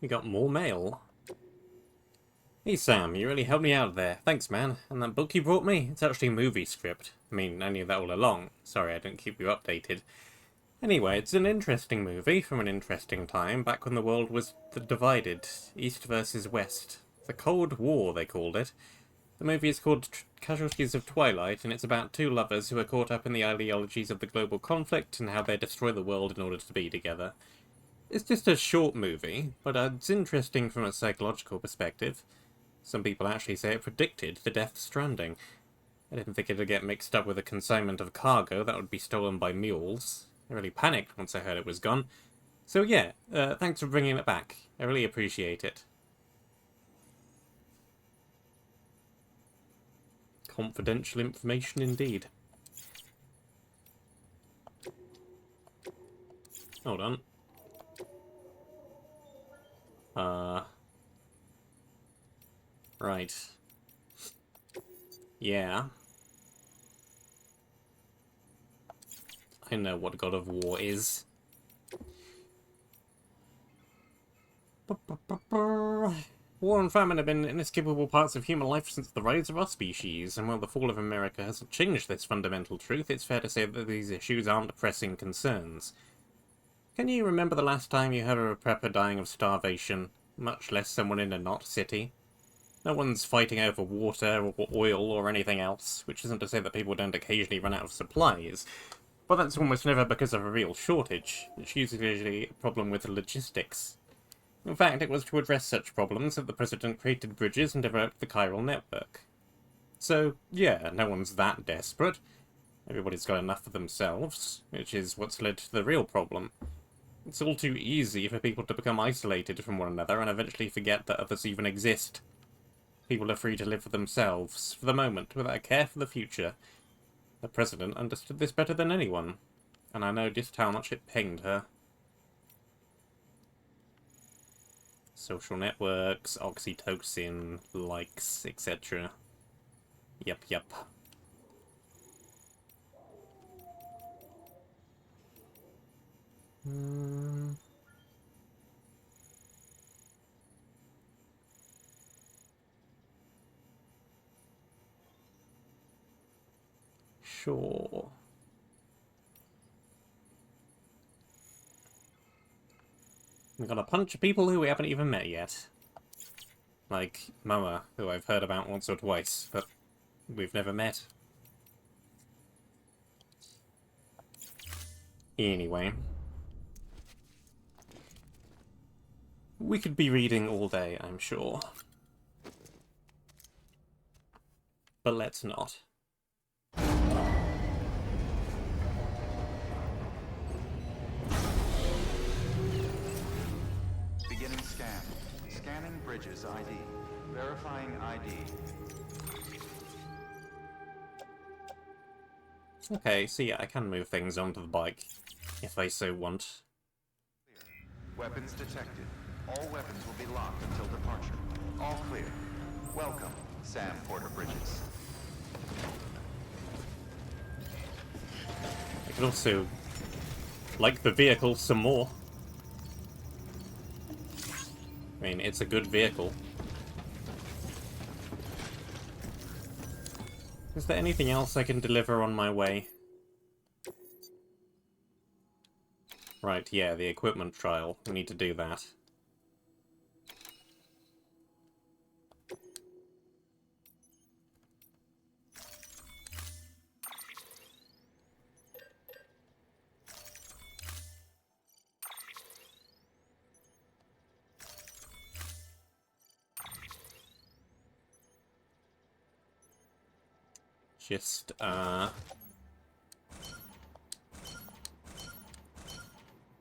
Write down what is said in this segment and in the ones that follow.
We got more mail. Hey Sam, you really helped me out there. Thanks, man. And that book you brought me? It's actually a movie script. I mean, I knew that all along. Sorry I didn't keep you updated. Anyway, it's an interesting movie from an interesting time, back when the world was divided, East versus West. The Cold War, they called it. The movie is called Casualties of Twilight, and it's about two lovers who are caught up in the ideologies of the global conflict and how they destroy the world in order to be together. It's just a short movie, but it's interesting from a psychological perspective. Some people actually say it predicted the death Stranding. I didn't think it'd get mixed up with a consignment of cargo that would be stolen by mules. I really panicked once I heard it was gone. So yeah, thanks for bringing it back. I really appreciate it. Confidential information indeed. Hold on. Right. Yeah. I know what God of War is. War and famine have been inescapable parts of human life since the rise of our species, and while the fall of America hasn't changed this fundamental truth, it's fair to say that these issues aren't pressing concerns. Can you remember the last time you heard of a prepper dying of starvation, much less someone in a not city? No one's fighting over water or oil or anything else, which isn't to say that people don't occasionally run out of supplies, but that's almost never because of a real shortage. It's usually a problem with logistics. In fact, it was to address such problems that the President created bridges and developed the chiral network. So, yeah, no one's that desperate. Everybody's got enough for themselves, which is what's led to the real problem. It's all too easy for people to become isolated from one another and eventually forget that others even exist. People are free to live for themselves, for the moment, without a care for the future. The President understood this better than anyone, and I know just how much it pained her. Social networks, oxytocin, likes, etc. Yup. Sure. We've got a bunch of people who we haven't even met yet. Like Moa, who I've heard about once or twice, but we've never met. Anyway. We could be reading all day, I'm sure. But let's not. Beginning scan. Scanning bridges ID. Verifying ID. Okay, so yeah, I can move things onto the bike, if I so want. Clear. Weapons detected. All weapons will be locked until departure. All clear. Welcome, Sam Porter Bridges. I could also like the vehicle some more. I mean, it's a good vehicle. Is there anything else I can deliver on my way? Right, yeah, the equipment trial. We need to do that. Just,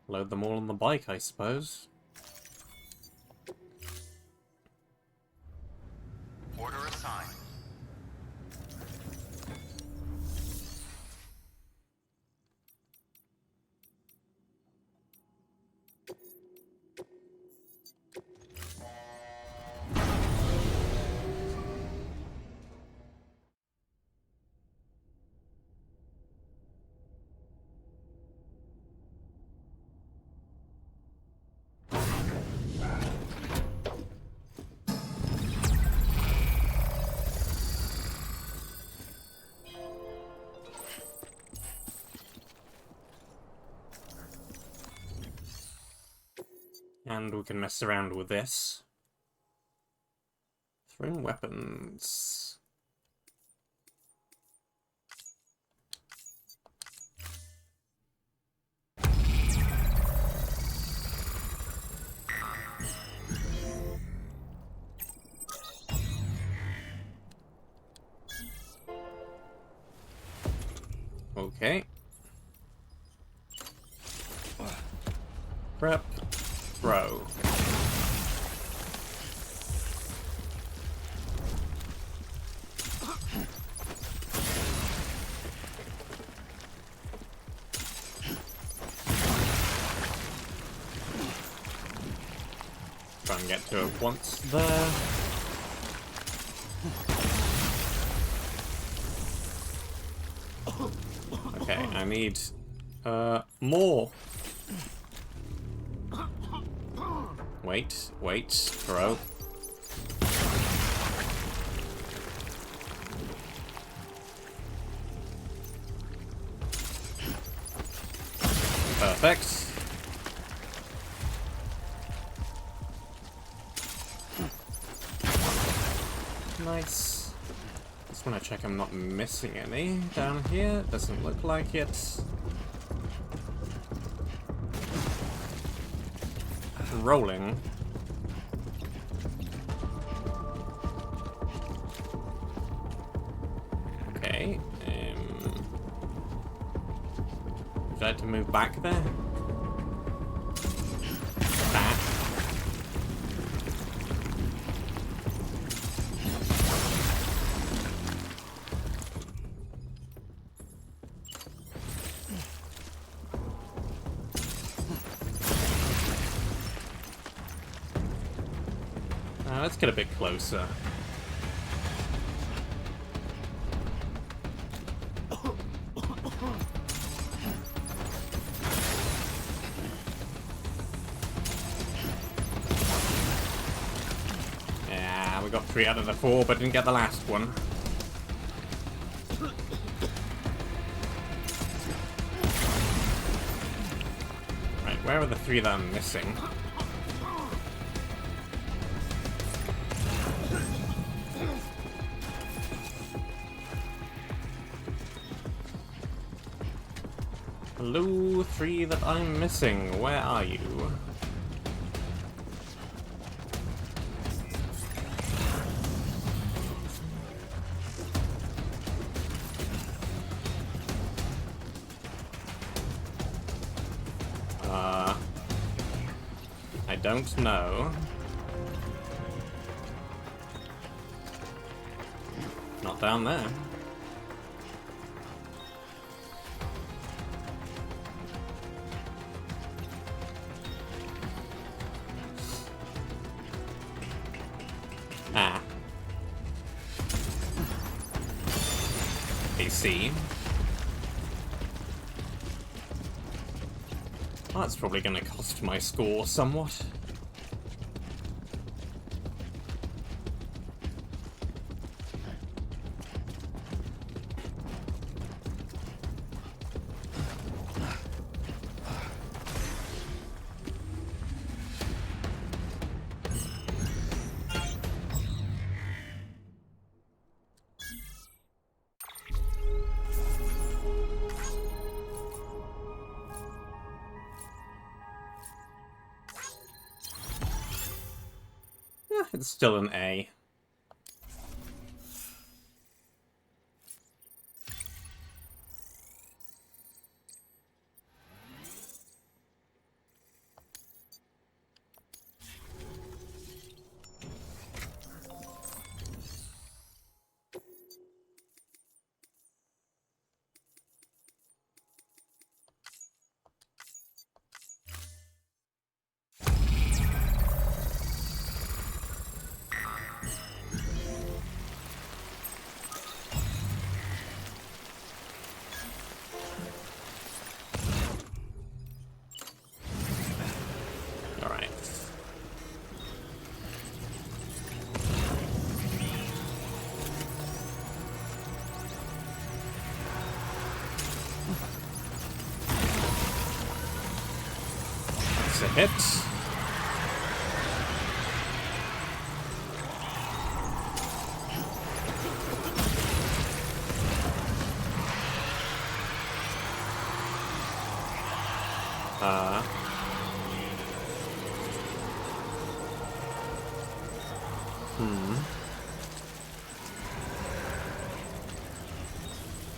load them all on the bike, I suppose. Order assigned. And we can mess around with this. Thrown weapons. Okay. Prep. Throw. Try and get to it once there. Okay, I need more. Wait, throw. Perfect. Nice. Just want to check I'm not missing any down here. Doesn't look like it. Rolling. Okay. Would I like to move back there? Back. Let's get a bit closer. Yeah, we got 3 out of the 4, but didn't get the last one. Right, where are the 3 that I'm missing? Hello, 3 that I'm missing. Where are you? I don't know. Not down there. Ah. AC. That's probably going to cost my score somewhat. It's still an A. A hit. Uh...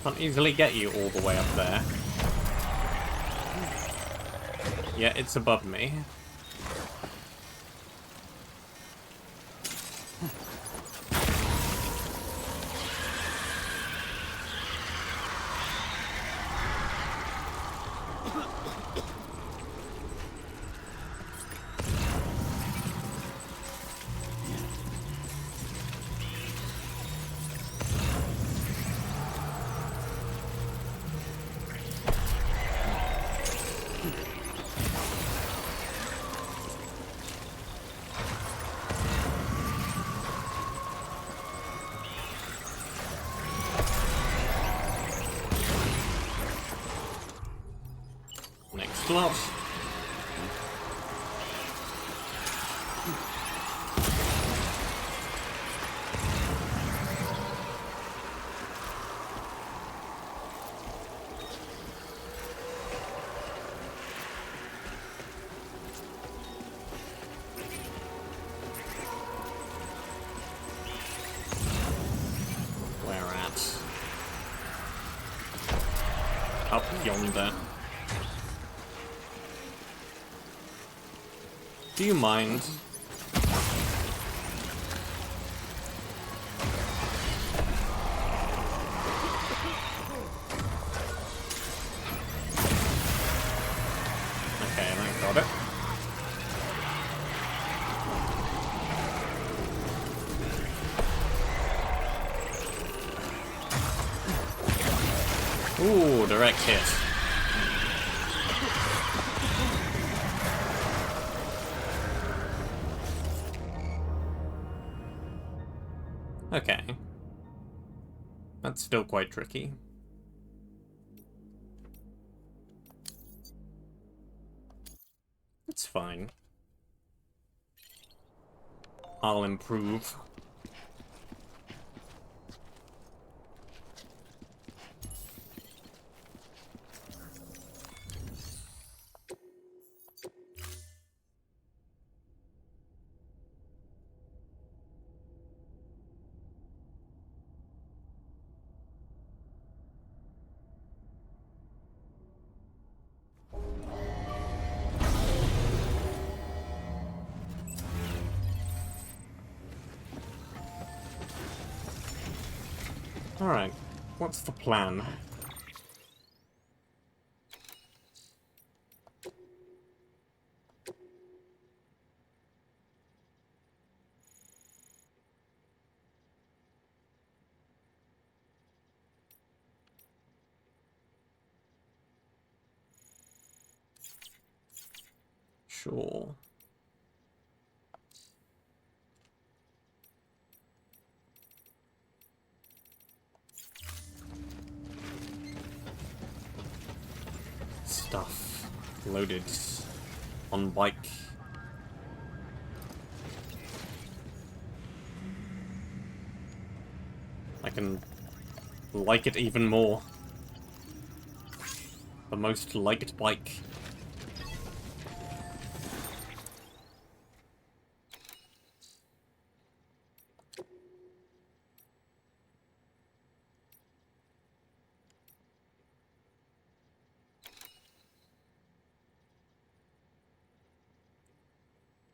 Can't easily get you all the way up there. Yeah, it's above me. Next slot. Where at? Up yonder. Do you mind? Okay, I got it. Ooh, direct hit. Okay. That's still quite tricky. It's fine. I'll improve. Alright, what's the plan? Sure. Stuff loaded on bike. I can like it even more. The most liked bike.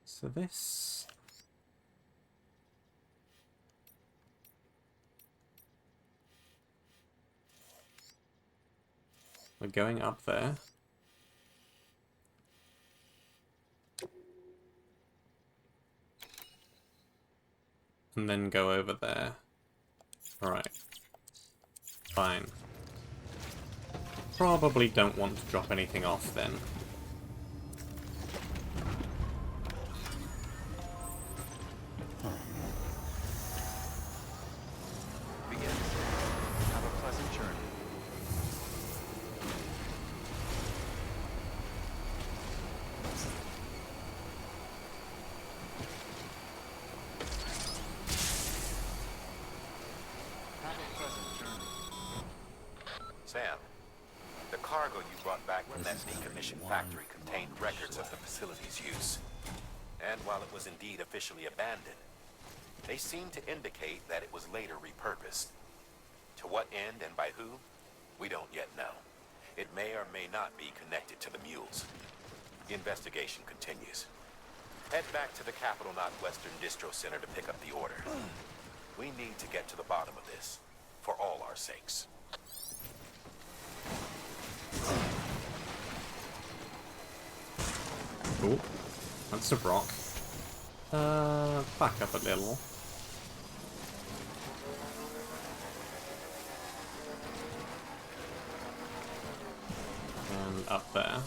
So this... We're going up there. And then go over there. Alright. Fine. Probably don't want to drop anything off then. Begins. Have a pleasant journey. Have a pleasant journey. Sam, The cargo you brought back from that decommissioned factory contained records of the facility's use. And while it was indeed officially abandoned, they seemed to indicate that it was later repurposed. To what end and by who? We don't yet know. It may or may not be connected to the mules. The investigation continues. Head back to the Capital Northwestern Distro Center to pick up the order. We need to get to the bottom of this, for all our sakes. Cool. That's a rock. Back up a little. And up there.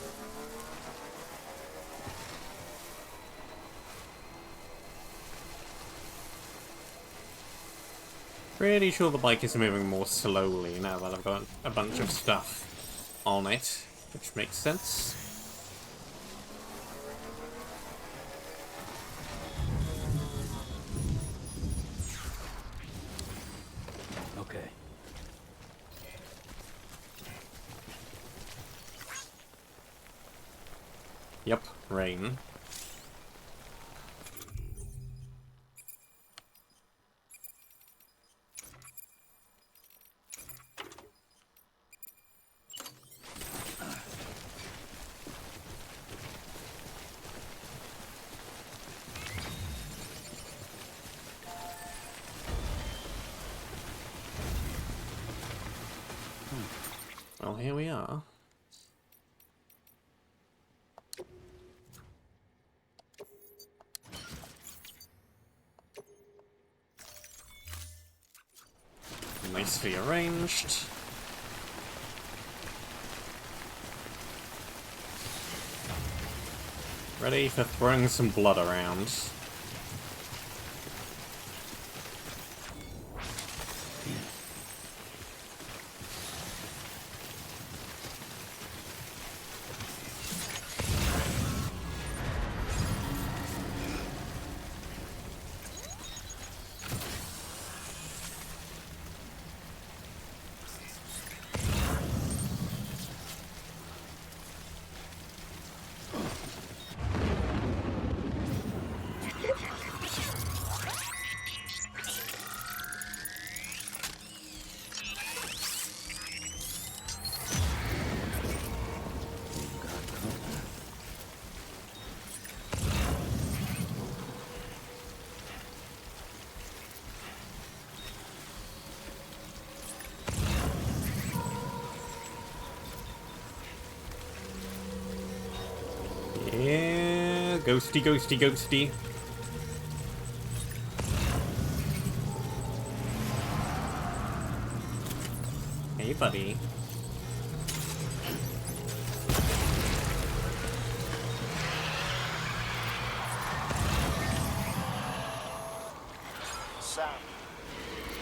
Pretty sure the bike is moving more slowly now that I've got a bunch of stuff on it, which makes sense. Okay. Yep, rain. Well, here we are. Nicely arranged. Ready for throwing some blood around. Yeah, ghosty, ghosty, ghosty. Hey, buddy. Sam,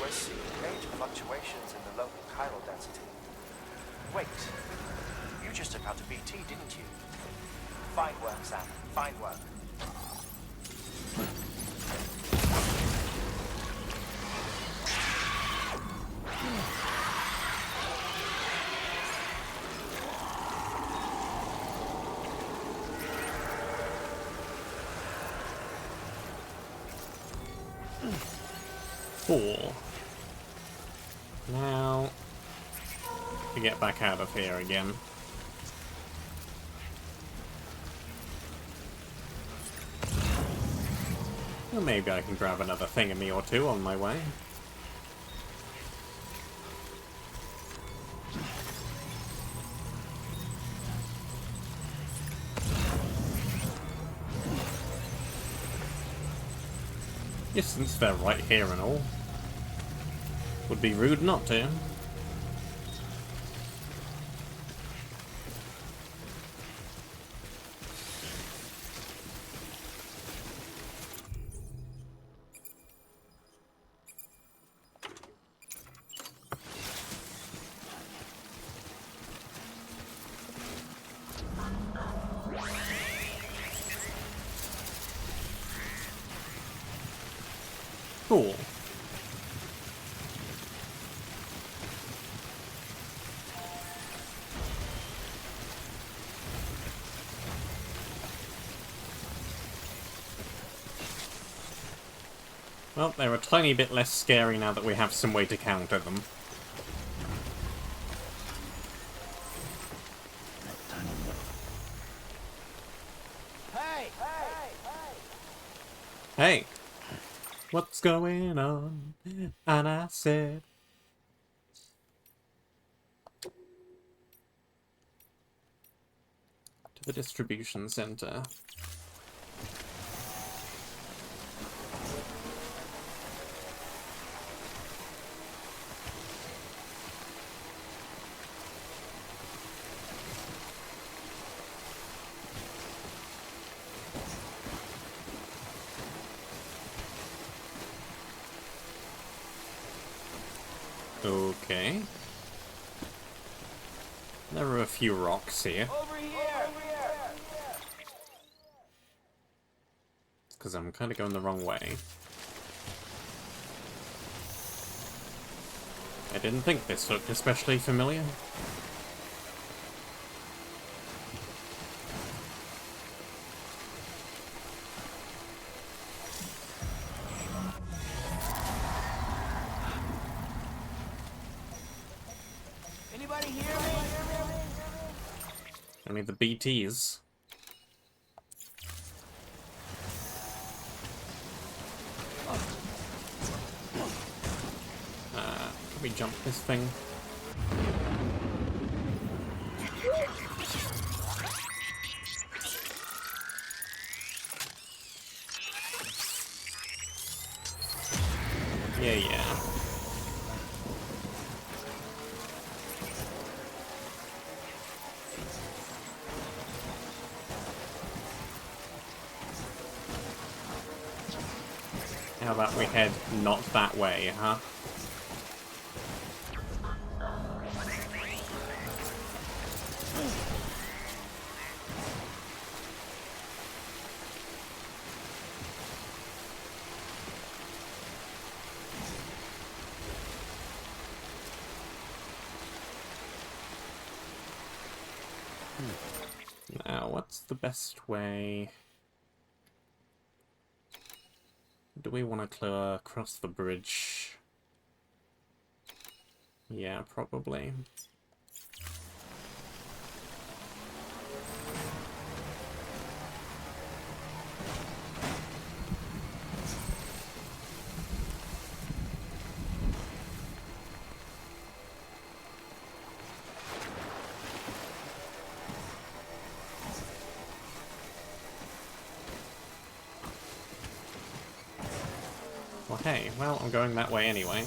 we're seeing major fluctuations in the local chiral density. Wait, you just took out a BT, didn't you? Fine work, Sam. Fine work. Cool. Now, to get back out of here again. Well, maybe I can grab another thingamy or two on my way. Yes, since they're right here and all. Would be rude not to. Cool. Well, they're a tiny bit less scary now that we have some way to counter them. Hey! What's going on? And I said... to the distribution center. Okay. There are a few rocks here. Over here! Because I'm kind of going the wrong way. I didn't think this looked especially familiar. Anybody hear me? Only the BTs. Can we jump this thing? Yeah. How about we head not that way, huh? Now, what's the best way? Do we want to cross the bridge? Yeah, probably. Well, hey, well, I'm going that way anyway.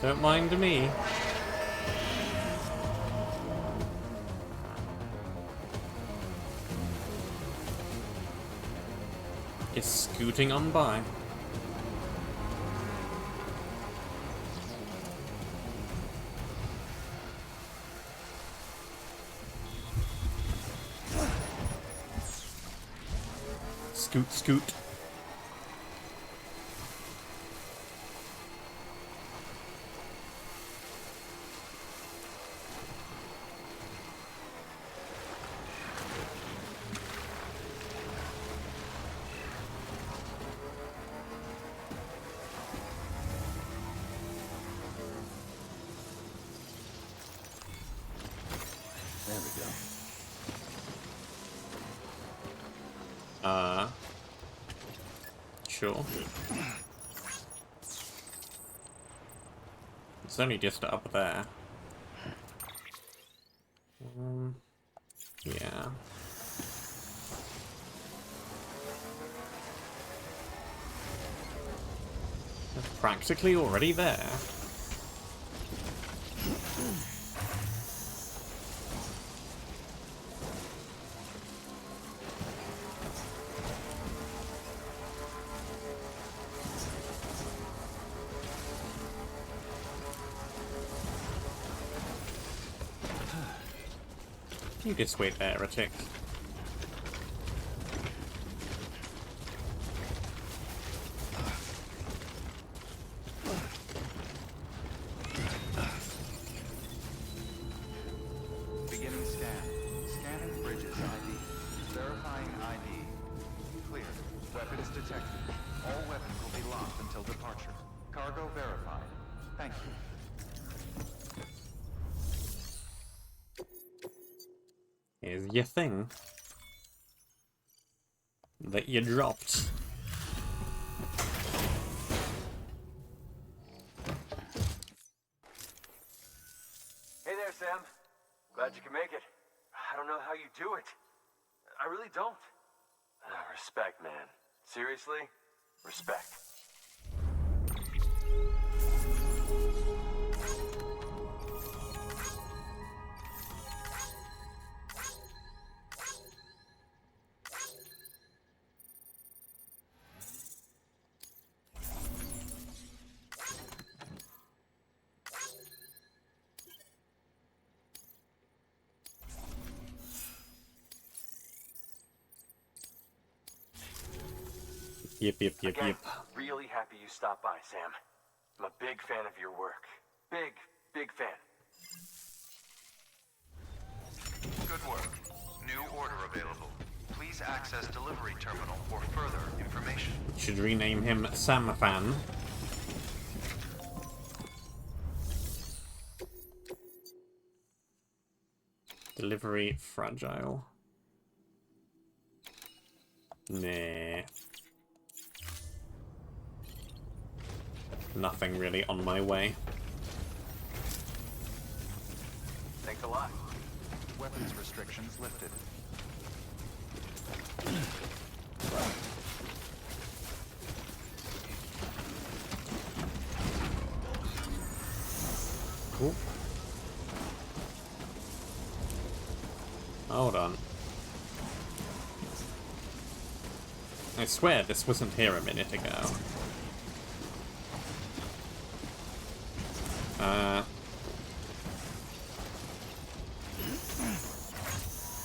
Don't mind me. Just scooting on by. Scoot, scoot. There we go. Sure. It's only just up there. Yeah. It's practically already there. You just wait there, heretic. Beginning scan. Scanning bridges ID. Verifying ID. Clear. Weapons detected. All weapons will be locked until departure. Cargo verified. Thank you. Here's your thing that you dropped. Hey there, Sam. Glad you can make it. I don't know how you do it. I really don't. Respect, man. Seriously? Respect. Yep. Again, really happy you stopped by, Sam. I'm a big fan of your work. Big fan. Good work. New order available. Please access delivery terminal for further information. Should rename him Sam Fan. Delivery fragile. Nah. Nothing really on my way. Thanks a lot. Weapons restrictions lifted. Cool. Hold on. I swear this wasn't here a minute ago.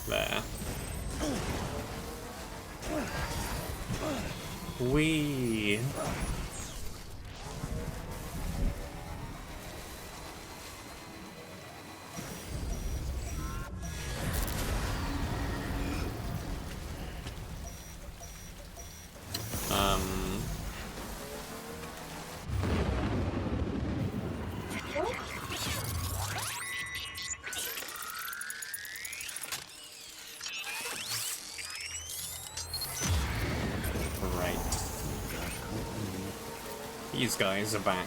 There. Wee. Right. These guys are back.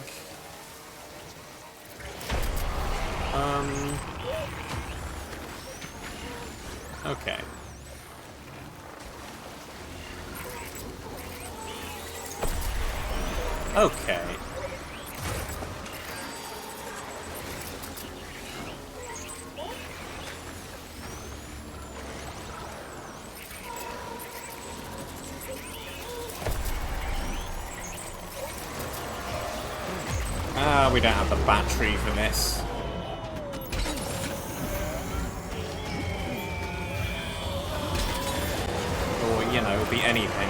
Okay. Okay. We don't have the battery for this. Or, you know, be anything.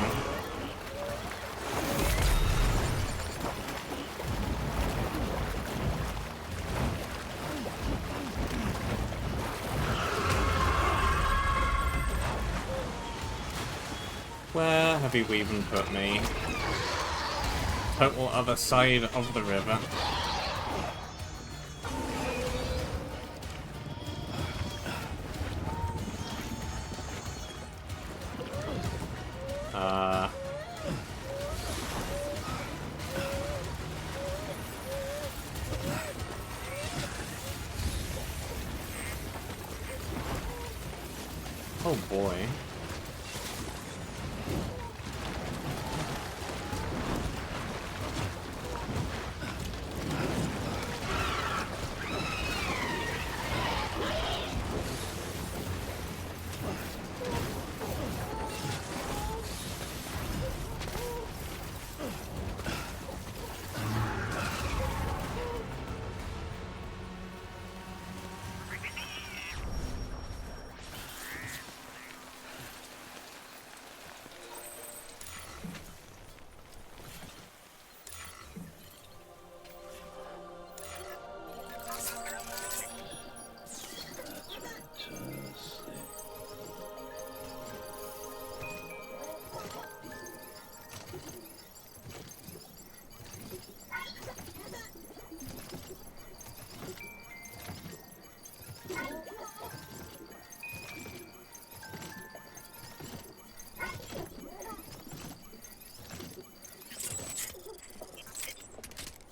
Where have you even put me? Total other side of the river. Oh boy.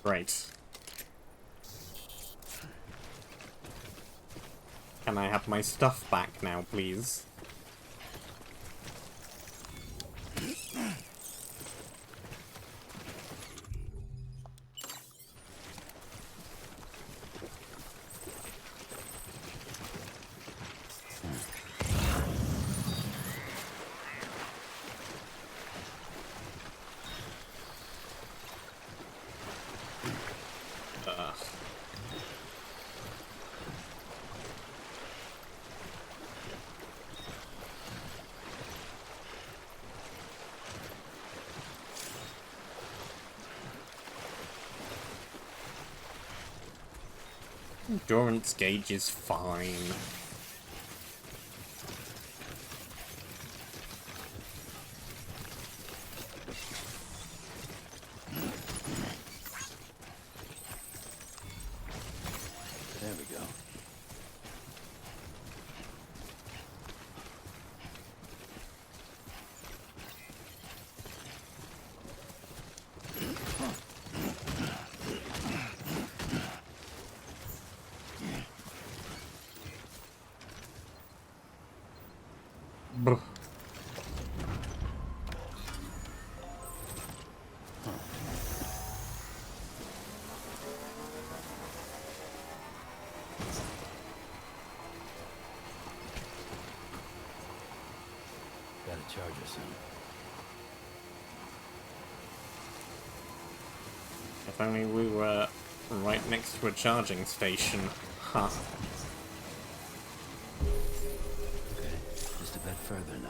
Great. Can I have my stuff back now, please? Endurance gauge is fine. There we go. Bruh. Gotta charge us some. If only we were right next to a charging station. Huh. Okay, just a bit further now.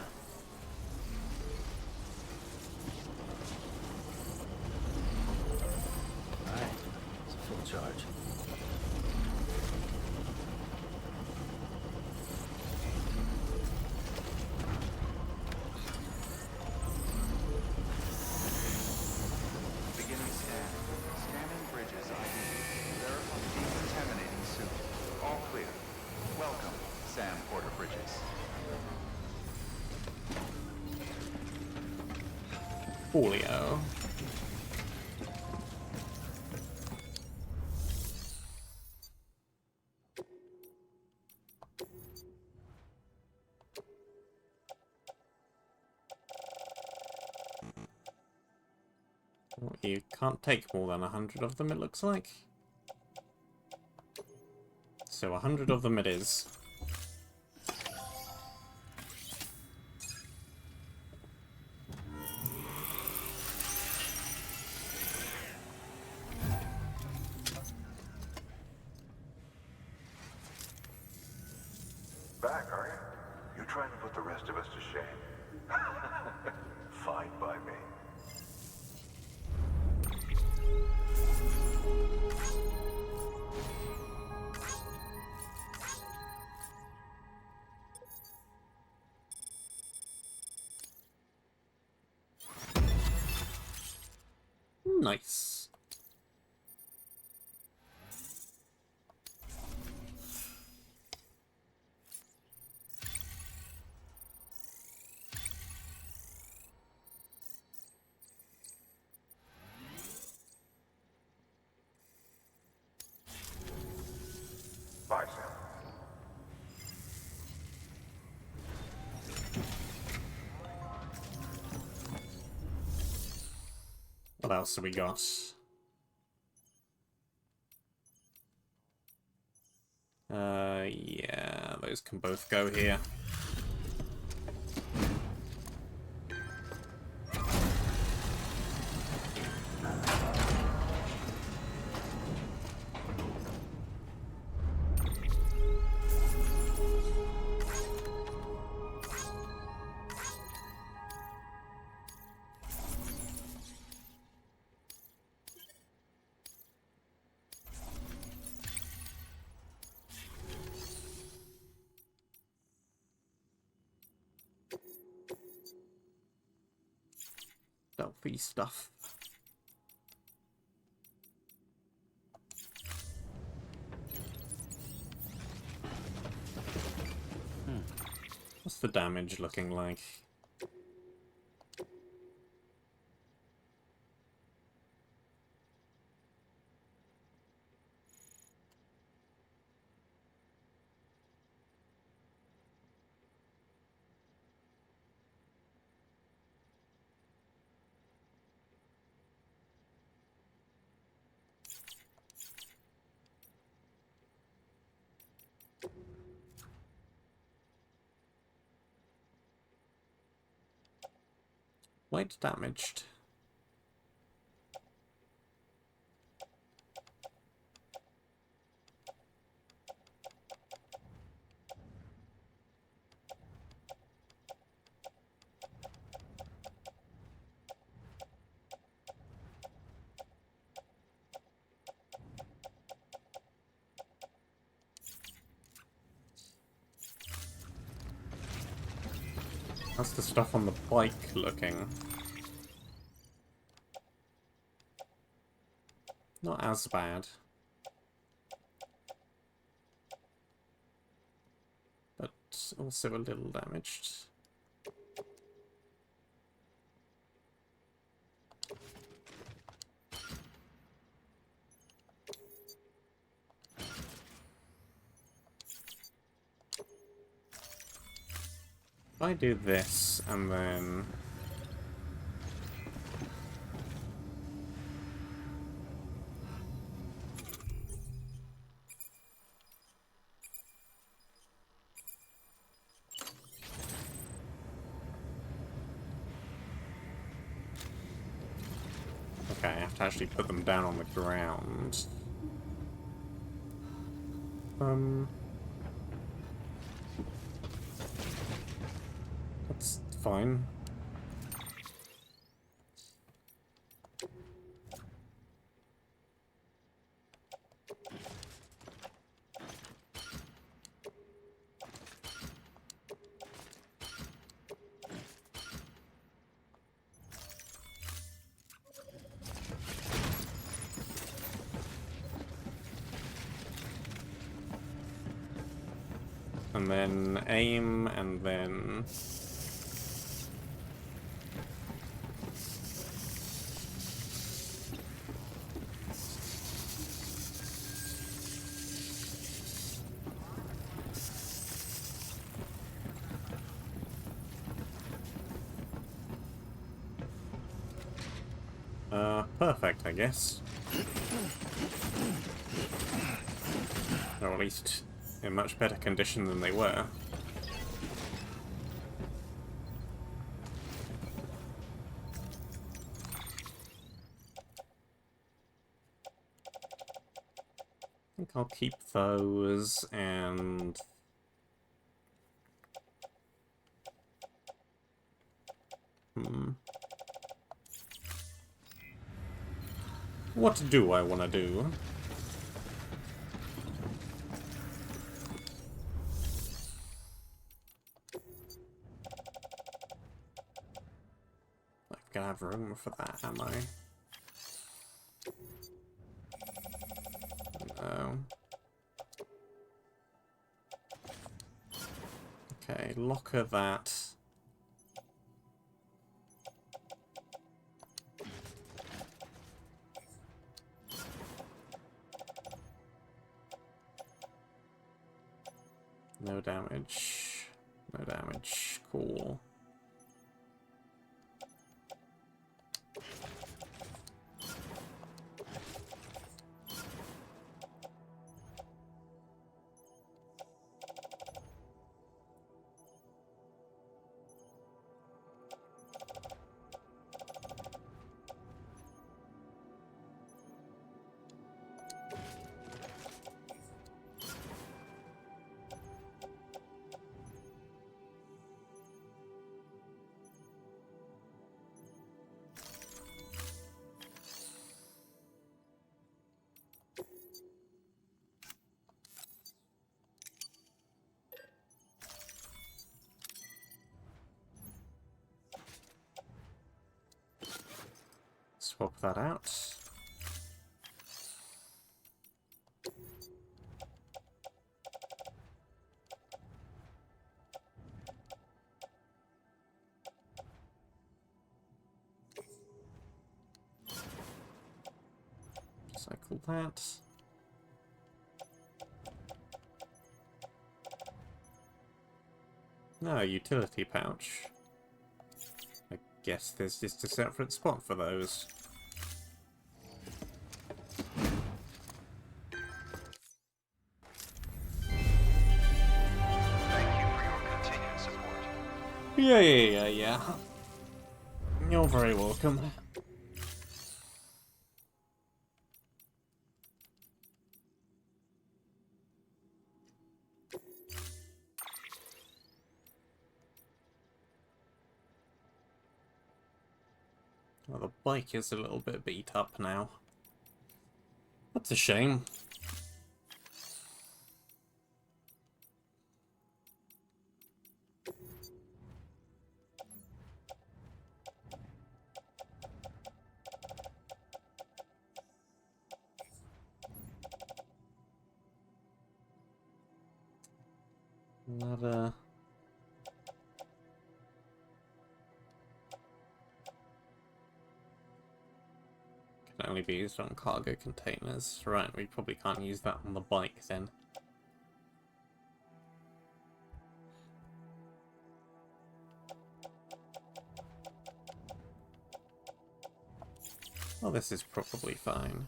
Alright, it's a full charge. Beginning scan. Scanning bridges ID. Verify decontaminating suit. All clear. Welcome, Sam Porter Bridges. Coolio. You can't take more than 100 of them, it looks like. So 100 of them it is. Back, are you? You trying to put the rest of us to shame? Fine by me. Nice. Bye, Sam. What else have we got? Yeah, those can both go here. Stealthy stuff. What's the damage looking like? quite damaged. How's the stuff on the bike looking? Not as bad. But also a little damaged. If I do this, and then... Okay, I have to actually put them down on the ground. That's fine. And then aim, and then... perfect, I guess. Or at least in much better condition than they were. I think I'll keep those, and... What do I want to do? I'm gonna have room for that, am I? No. Okay, locker that. No damage. No damage. Cool. Swap that out. Cycle that. No, utility pouch. I guess there's just a separate spot for those. Thank you for your continued support. Yeah. You're very welcome. Well, the bike is a little bit beat up now. That's a shame. Another... Can only be used on cargo containers. Right, we probably can't use that on the bike then. Well, this is probably fine.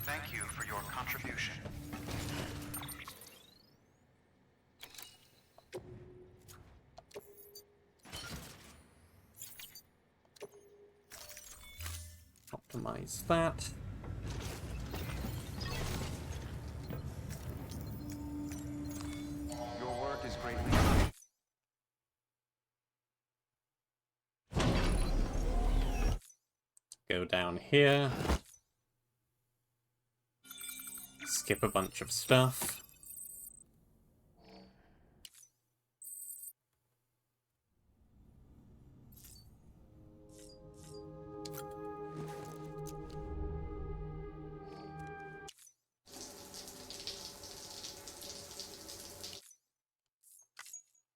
Thank you for your contribution. Optimize that. Your work is greatly Go down here. Skip a bunch of stuff.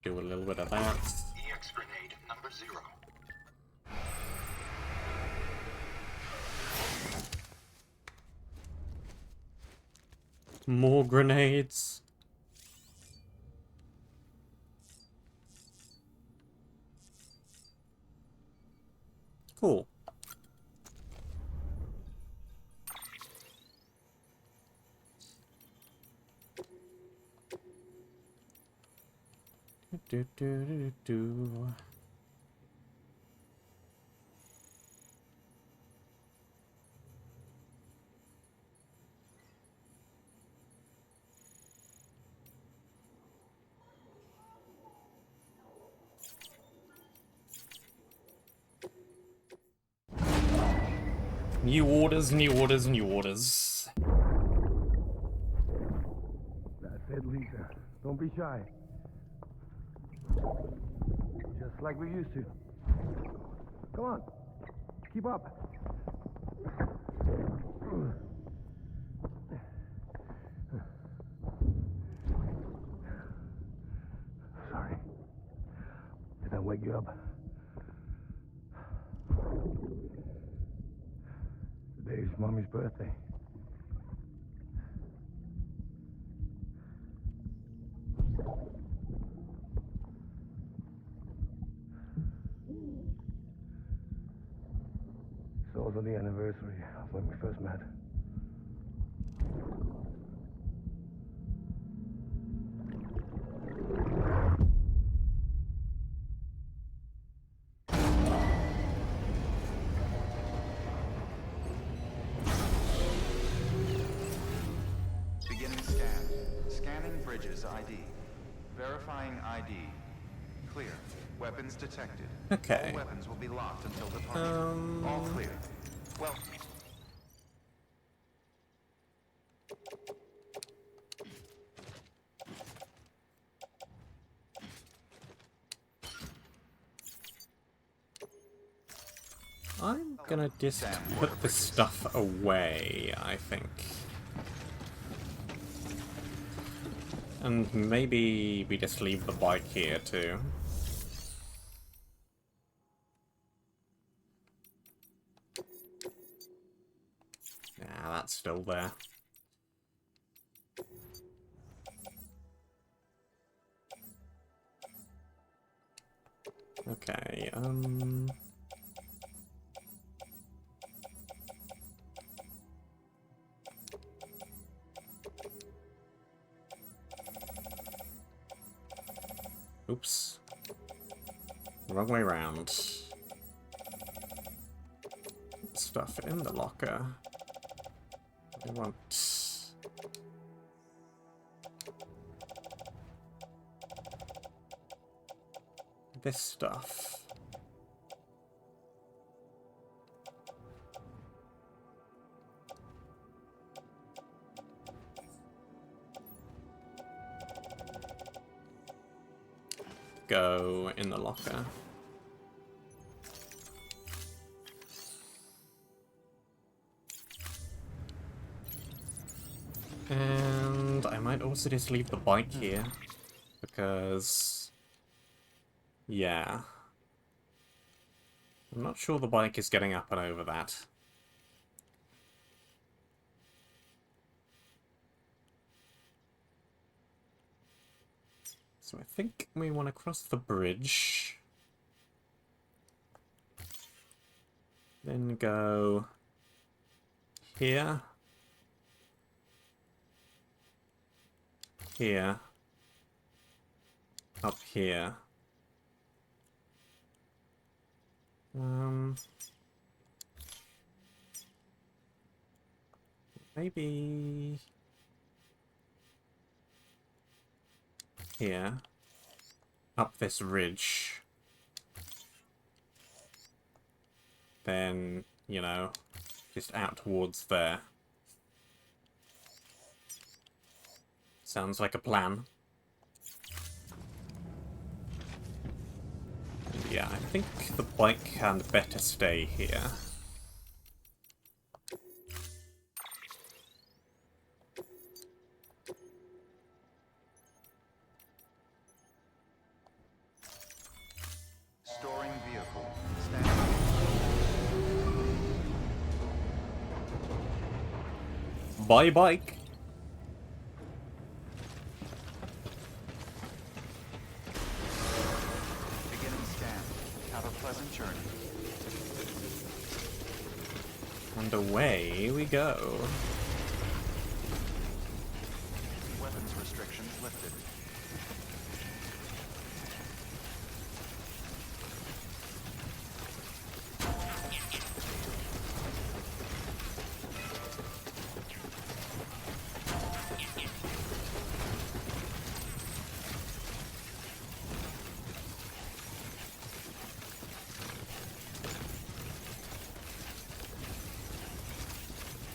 Do a little bit of that. EX grenade number 0. More grenades. Cool. Do. New orders, new orders, new orders. That's it, Lisa. Don't be shy. Just like we used to. Come on. Keep up. Sorry. Did I wake you up? Today's Mommy's birthday. It's also the anniversary of when we first met. Beginning scan. Scanning bridges ID. Verifying ID. Clear. Weapons detected. Okay. All weapons will be locked until departure. All clear. Well, I'm gonna just put the stuff away, I think. And maybe we just leave the bike here too. Yeah, that's still there. Okay, oops. Wrong way round. Stuff in the locker. We want... this stuff. Go in the locker. And I might also just leave the bike here, because, yeah. I'm not sure the bike is getting up and over that. So I think we want to cross the bridge. Then go here. Here. Up here. Maybe... here. Up this ridge. Then, you know, just out towards there. Sounds like a plan. Yeah, I think the bike can better stay here. Storing vehicle. Standing. Bye, bike. Beginning scan. Have a pleasant journey. And away we go. Weapons restrictions lifted.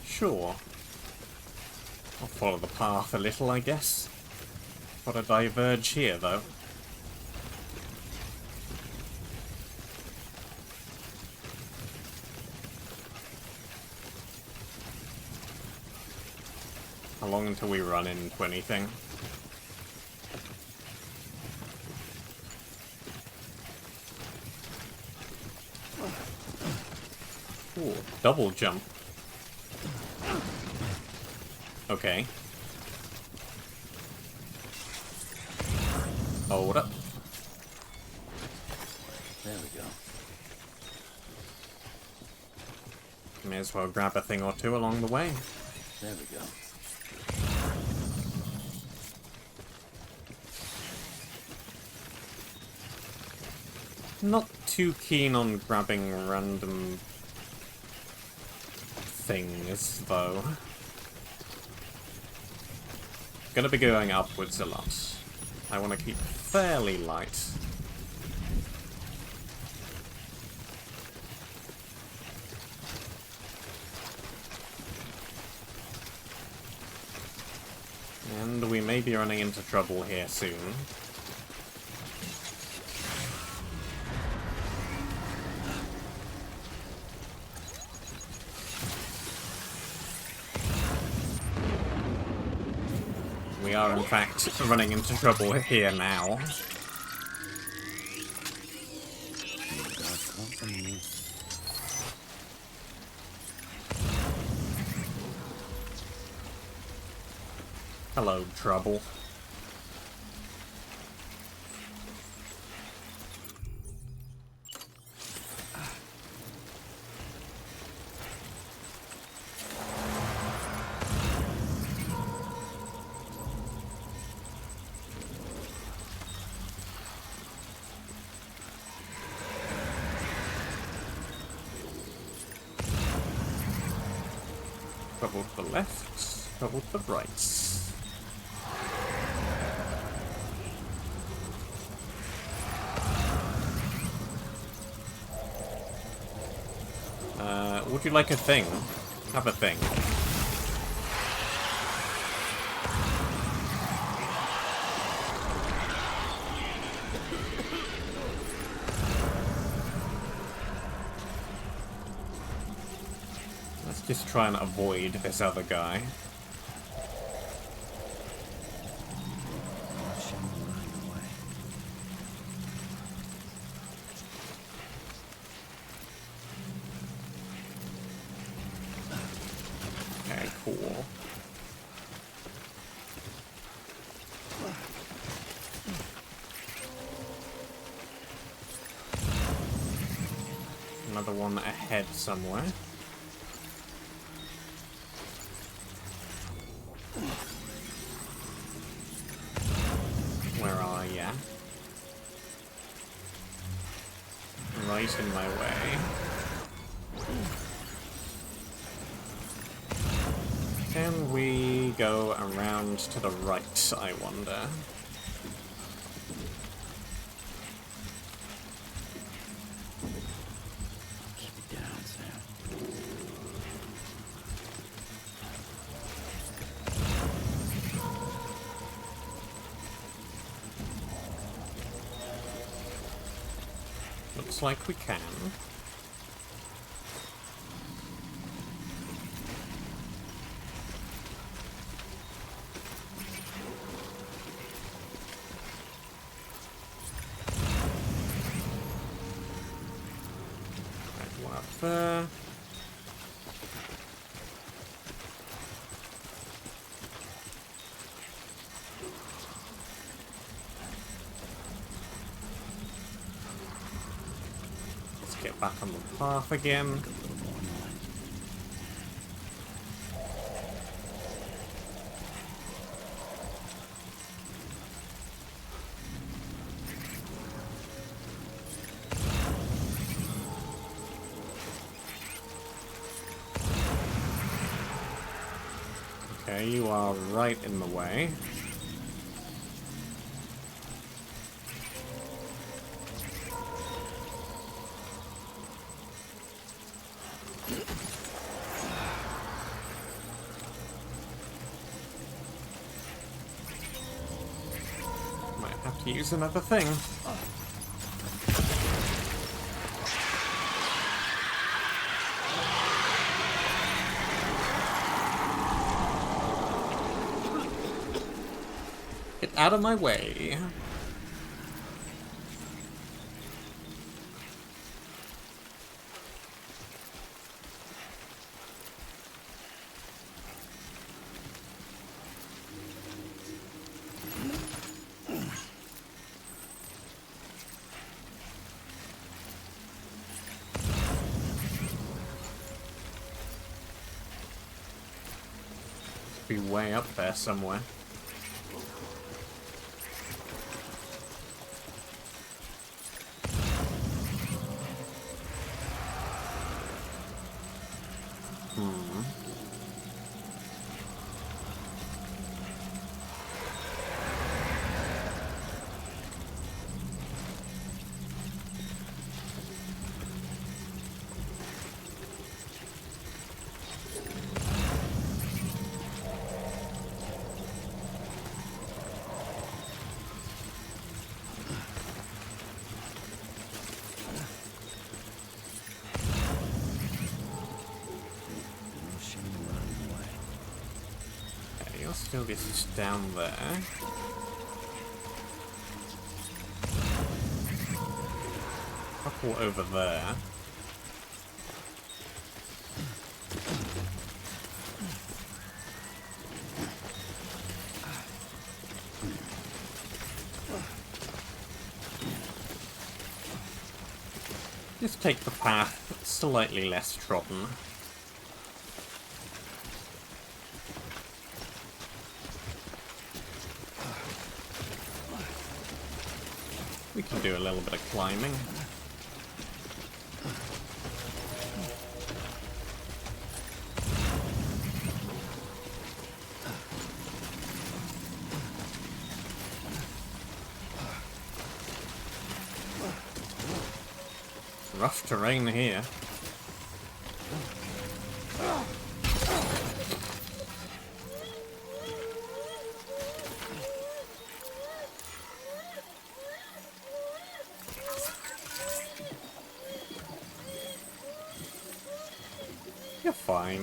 Sure. I'll follow the path a little, I guess. Gotta diverge here, though. How long until we run into anything? Ooh, double jump. Okay. Hold up. There we go. May as well grab a thing or two along the way. There we go. Not too keen on grabbing random things, though. Gonna be going upwards a lot. I want to keep fairly light. And we may be running into trouble here soon. We are, in fact, running into trouble here now. Hello, trouble. Couple to the left, couple to the right. Would you like a thing? Have a thing. Let's just try and avoid this other guy. Okay, cool. Another one ahead somewhere. Where are ya? Right in my way. Can we go around to the right, I wonder? Keep it down, Sam. Looks like we can. Right, one up there. Let's get back on the path again. Okay, you are right in the way. Might have to use another thing. Get out of my way. Be way up there somewhere. You'll still be just down there. Couple over there. Just take the path slightly less trodden. We can do a little bit of climbing. Rough terrain here. You're fine.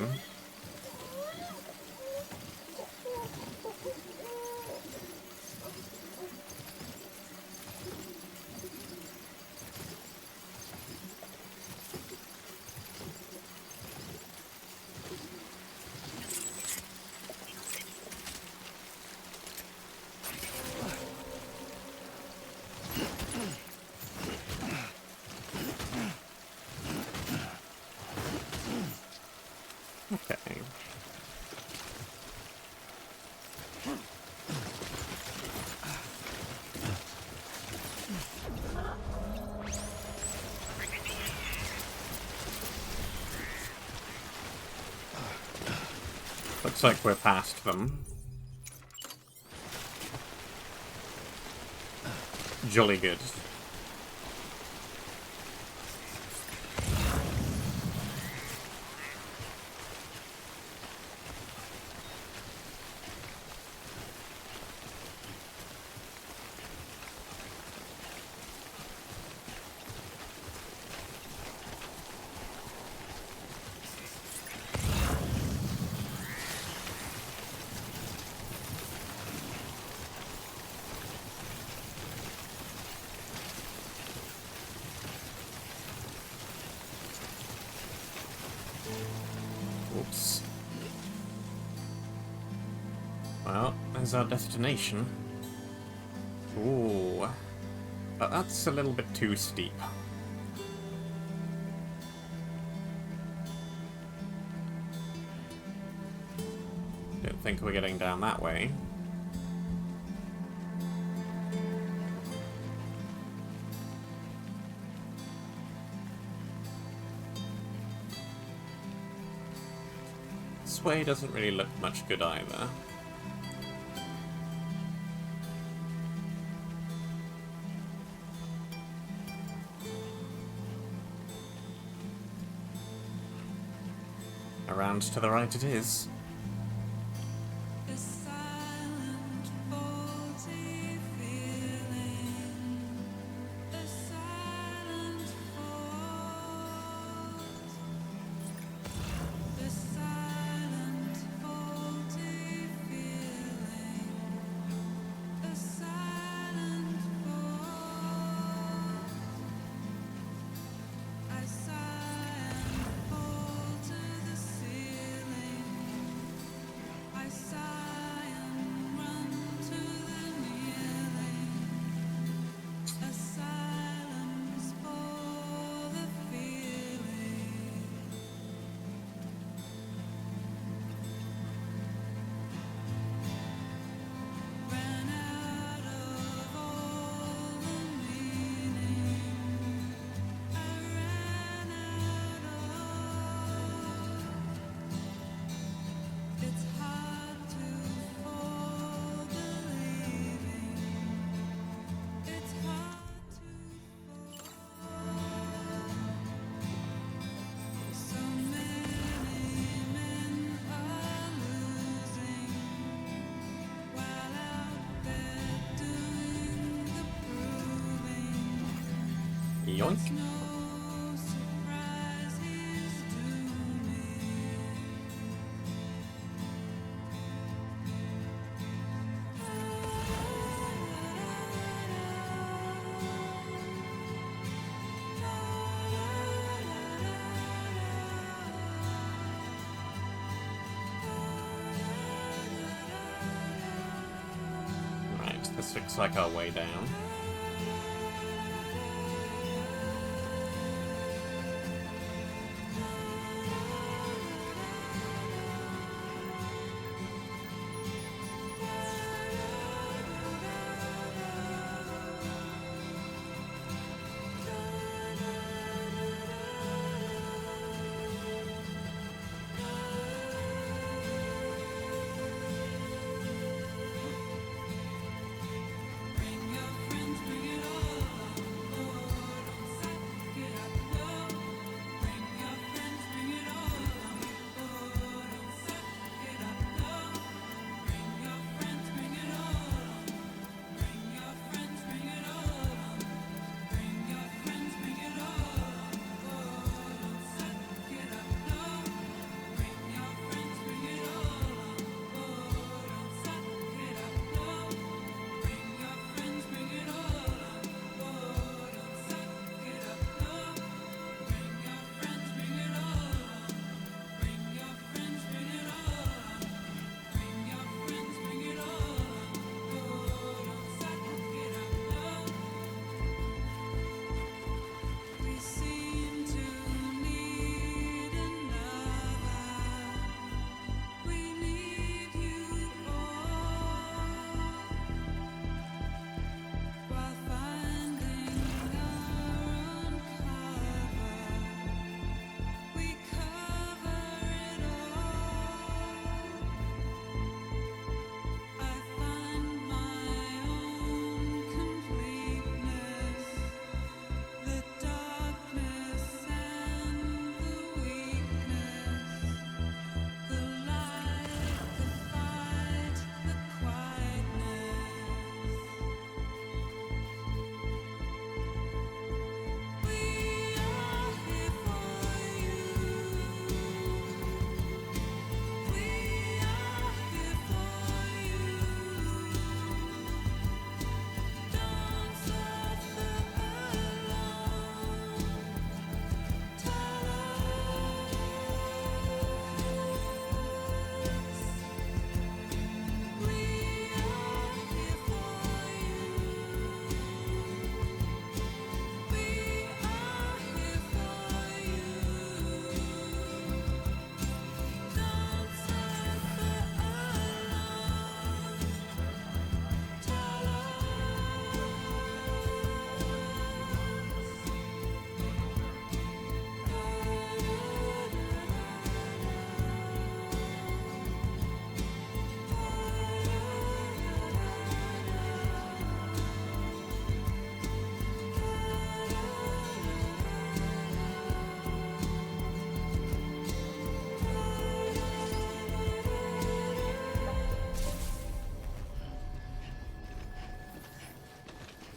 Okay. Looks like we're past them. Jolly good. Oops. Well, there's our destination. Ooh. But that's a little bit too steep. Don't think we're getting down that way. This way doesn't really look much good either. Around to the right it is. Yoink. Right, this looks like our way down.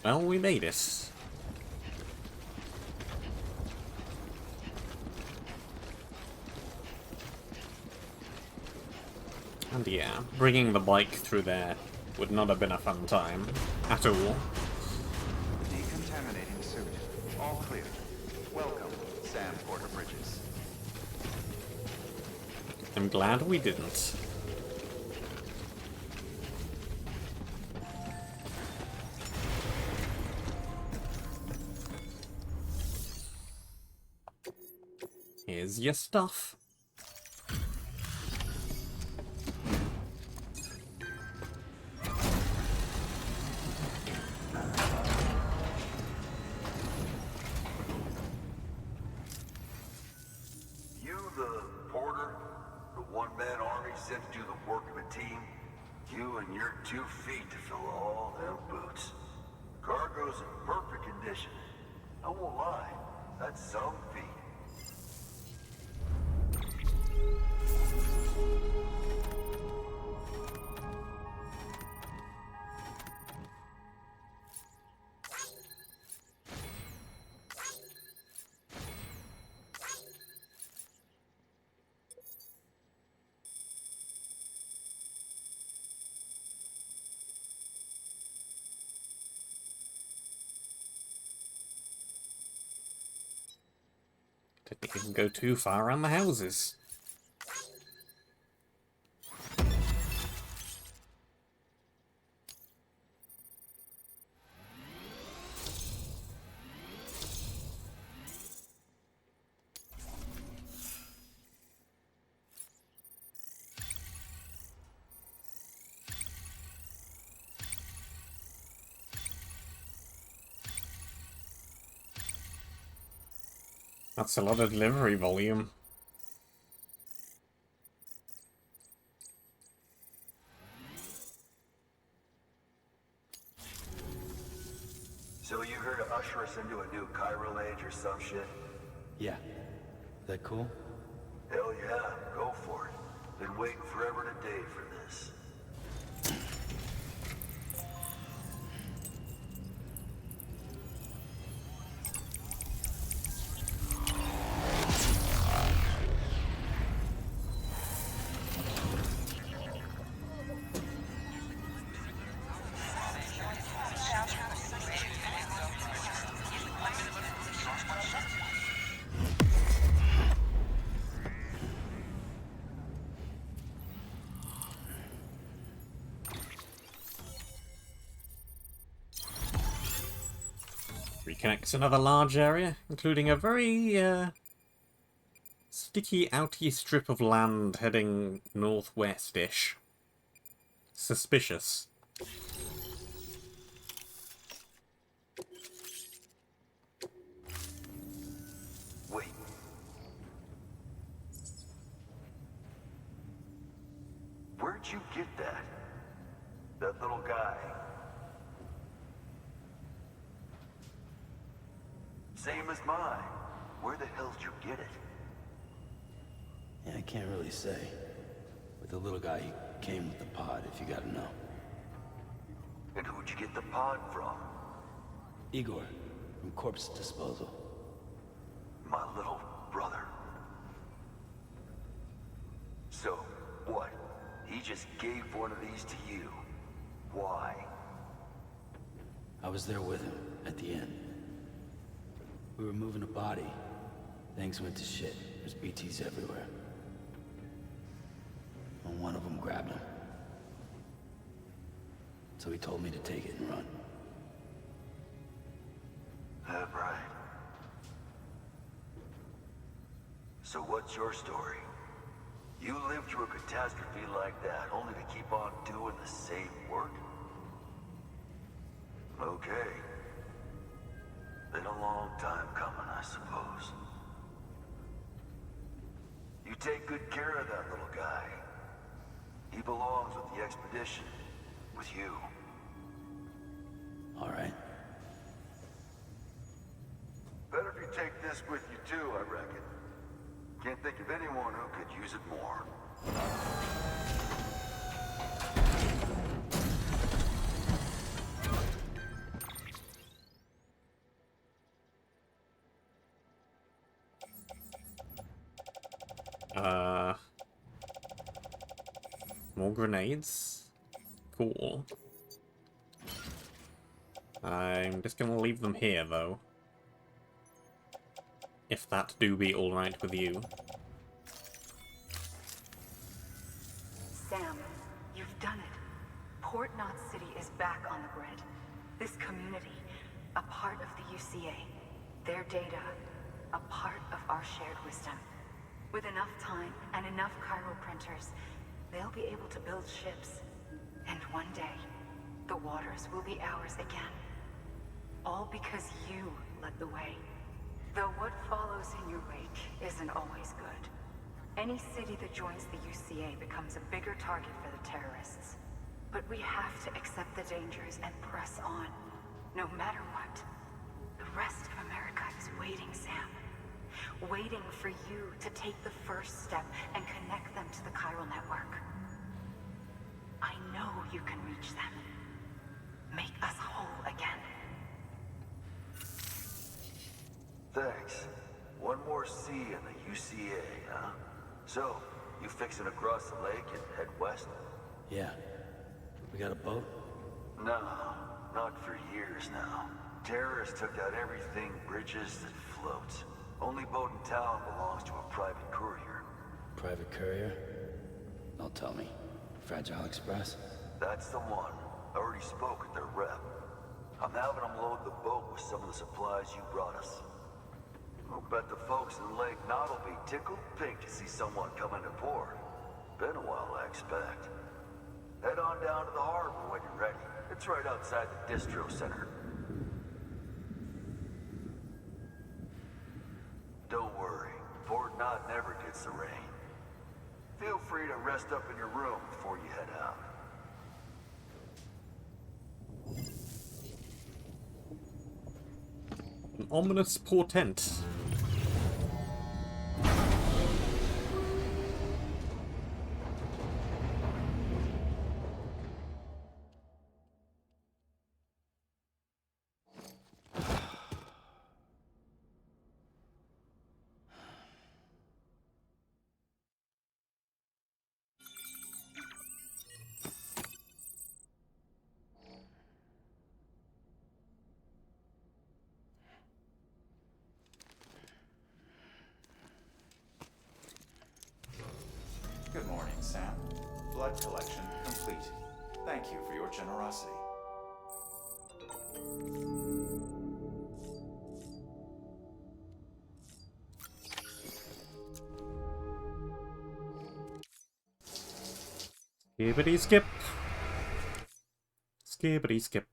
Well, we made it. And yeah, bringing the bike through there would not have been a fun time. At all. Decontaminating suit. All clear. Welcome, Sam Porter Bridges. I'm glad we didn't. Here's your stuff. You the porter? The one-man army sent to do the work of a team? You and your 2 feet to fill all them boots. Cargo's in perfect condition. I won't lie, that's some feat. Didn't even go too far around the houses. That's a lot of delivery volume. So you here to usher us into a new chiral age or some shit? Yeah. That cool? Hell yeah, go for it. Been waiting forever today for this. Reconnects another large area, including a very, sticky outy strip of land heading northwest-ish. Suspicious. Wait. Where'd you get that? That little guy? Same as mine. Where the hell did you get it? Yeah, I can't really say. With the little guy, he came with the pod, if you gotta know. And who'd you get the pod from? Igor, from Corpse Disposal. My little brother. So, what? He just gave one of these to you. Why? I was there with him, at the end. We were moving a body. Things went to shit. There's BTs everywhere. And one of them grabbed him. So he told me to take it and run. That right. So what's your story? You lived through a catastrophe like that, only to keep on doing the same work? Okay. Been a long time coming, I suppose. You take good care of that little guy. He belongs with the expedition. With you. All right. Better if you take this with you too, I reckon. Can't think of anyone who could use it more. More grenades. Cool. I'm just gonna leave them here, though. If that do be alright with you. Sam, you've done it. Port Knot City is back on the grid. This community, a part of the UCA. Their data, a part of our shared wisdom. With enough time and enough chiral printers, they'll be able to build ships. And one day, the waters will be ours again. All because you led the way. Though what follows in your wake isn't always good. Any city that joins the UCA becomes a bigger target for the terrorists. But we have to accept the dangers and press on, no matter what. The rest of America is waiting, Sam. Waiting for you to take the first step and connect them to the chiral network. I know you can reach them. Make us whole again. Thanks. One more C in the UCA, huh? So, you fixing to cross the lake and head west? Yeah. We got a boat? No, not for years now. Terrorists took out everything bridges that floats. Only boat in town belongs to a private courier. Private courier? Don't tell me. Fragile Express? That's the one. I already spoke with their rep. I'm having them load the boat with some of the supplies you brought us. I'll bet the folks in Lake Knot will be tickled pink to see someone come into port. Been a while, I expect. Head on down to the harbor when you're ready. It's right outside the distro center. Don't worry, Port Knot never gets the rain. Feel free to rest up in your room before you head out. An ominous portent. Good morning, Sam. Blood collection complete. Thank you for your generosity. Skibbity skip. Skibbity skip.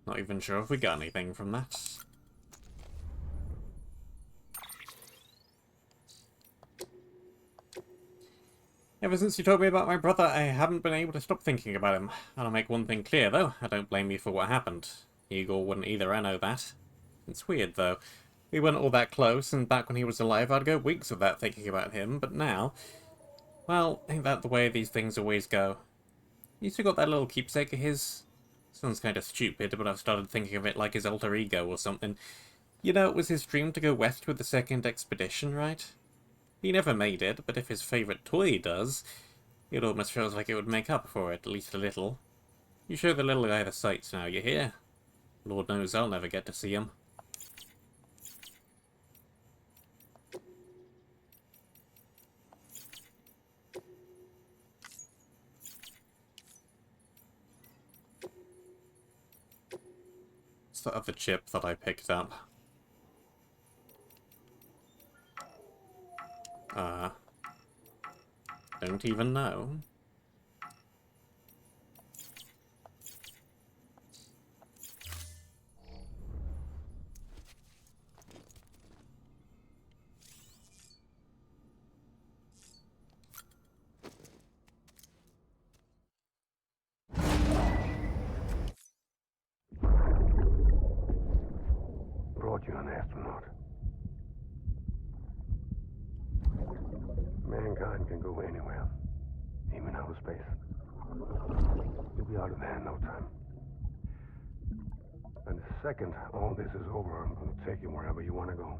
Not even sure if we got anything from that. Ever since you told me about my brother, I haven't been able to stop thinking about him. I'll make one thing clear, though. I don't blame you for what happened. Igor wouldn't either, I know that. It's weird, though. We weren't all that close, and back when he was alive, I'd go weeks without thinking about him, but now... Well, ain't that the way these things always go? You still got that little keepsake of his? Sounds kind of stupid, but I've started thinking of it like his alter ego or something. You know, it was his dream to go west with the second expedition, right? He never made it, but if his favourite toy does, it almost feels like it would make up for it, at least a little. You show the little guy the sights now, you hear? Lord knows I'll never get to see him. What's the other chip that I picked up? Don't even know. Brought you an astronaut. Mankind can go anywhere, even outer space. You'll be out of there in no time. And the second all this is over, I'm going to take you wherever you want to go.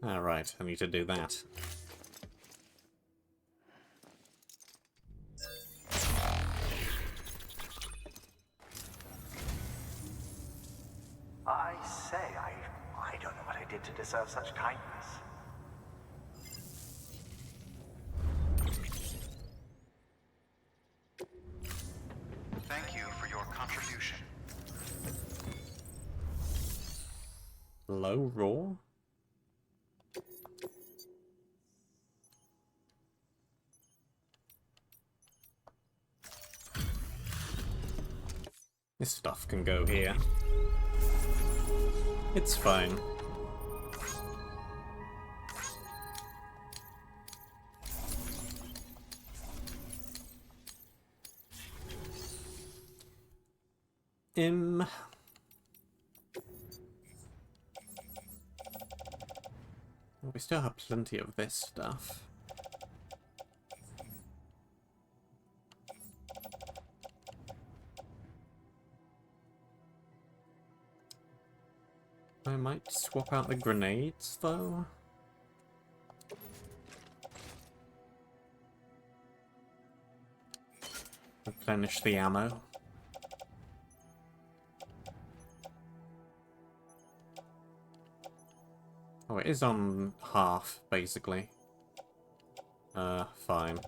Alright, I need to do that. I say, I don't know what I did to deserve such kindness. Thank you for your contribution. Low roar? This stuff can go here. It's fine. Well, we still have plenty of this stuff. I might swap out the grenades, though. Replenish the ammo. Oh, it is on half, basically. Fine.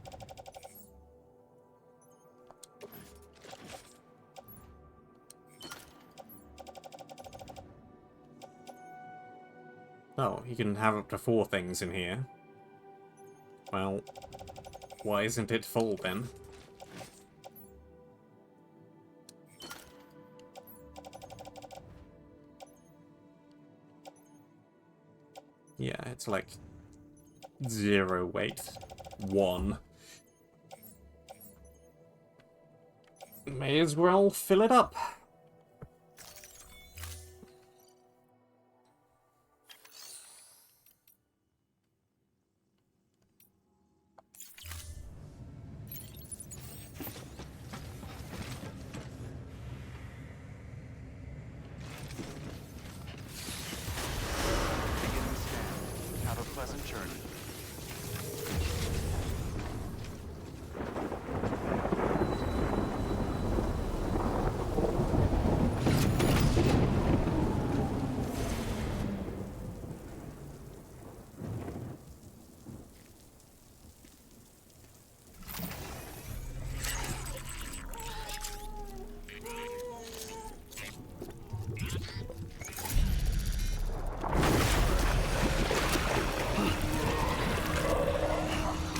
Oh, you can have up to 4 things in here. Well, why isn't it full then? Yeah, it's like 0 weight. 1. May as well fill it up. Beginning scan. Have a pleasant journey.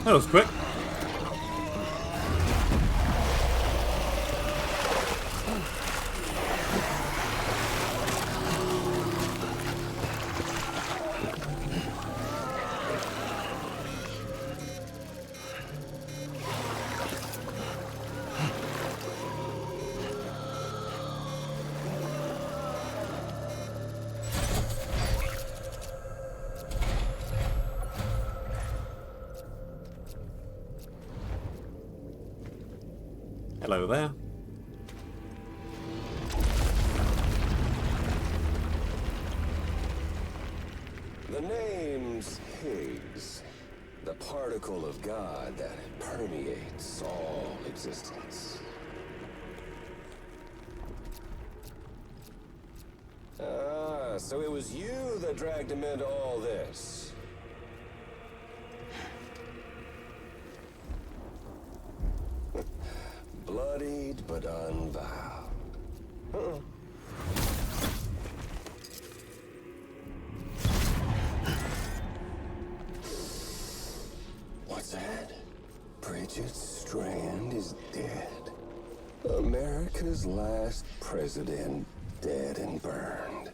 That was quick. Hello there. The name's Higgs, the particle of God that permeates all existence. Ah, so it was you that dragged him into all this. Bloodied but unvowed. What's that? Bridget Strand is dead. America's last president dead and burned.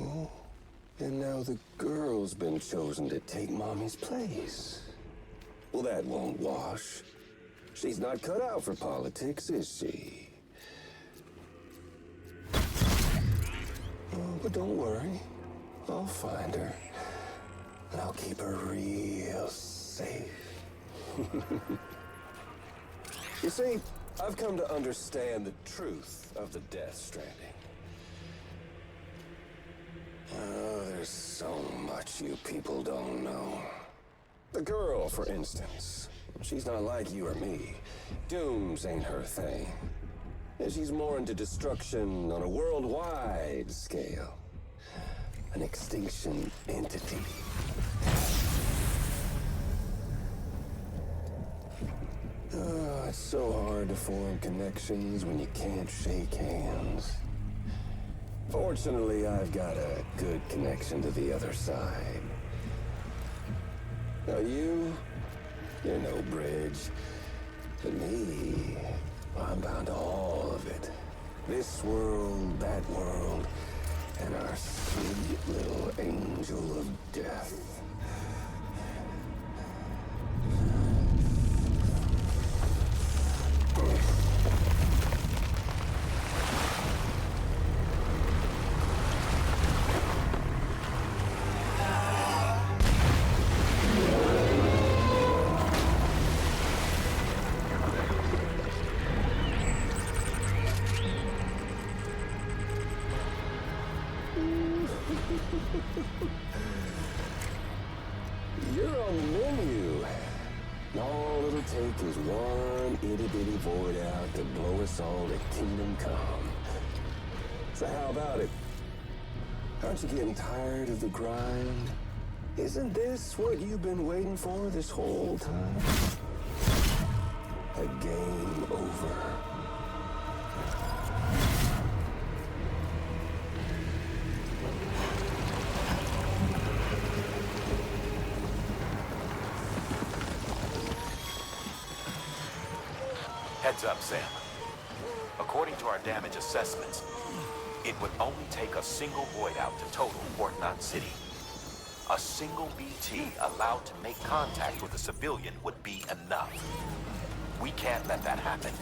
Oh, and now the girl's been chosen to take Mommy's place. Well, that won't wash. She's not cut out for politics, is she? Oh, but don't worry. I'll find her. And I'll keep her real safe. You see, I've come to understand the truth of the Death Stranding. Oh, there's so much you people don't know. The girl, for instance. She's not like you or me. Dooms ain't her thing. And she's more into destruction on a worldwide scale. An extinction entity. Oh, it's so hard to form connections when you can't shake hands. Fortunately, I've got a good connection to the other side. Now you're no bridge. But me, I'm bound to all of it. This world, that world, and our sweet little angel of death. You're on the menu. All it'll take is one itty-bitty void out to blow us all to kingdom come. So how about it? Aren't you getting tired of the grind? Isn't this what you've been waiting for this whole time? A game over. Heads up, Sam. According to our damage assessments, it would only take a single void out to total Port Knot City. A single BT allowed to make contact with a civilian would be enough. We can't let that happen.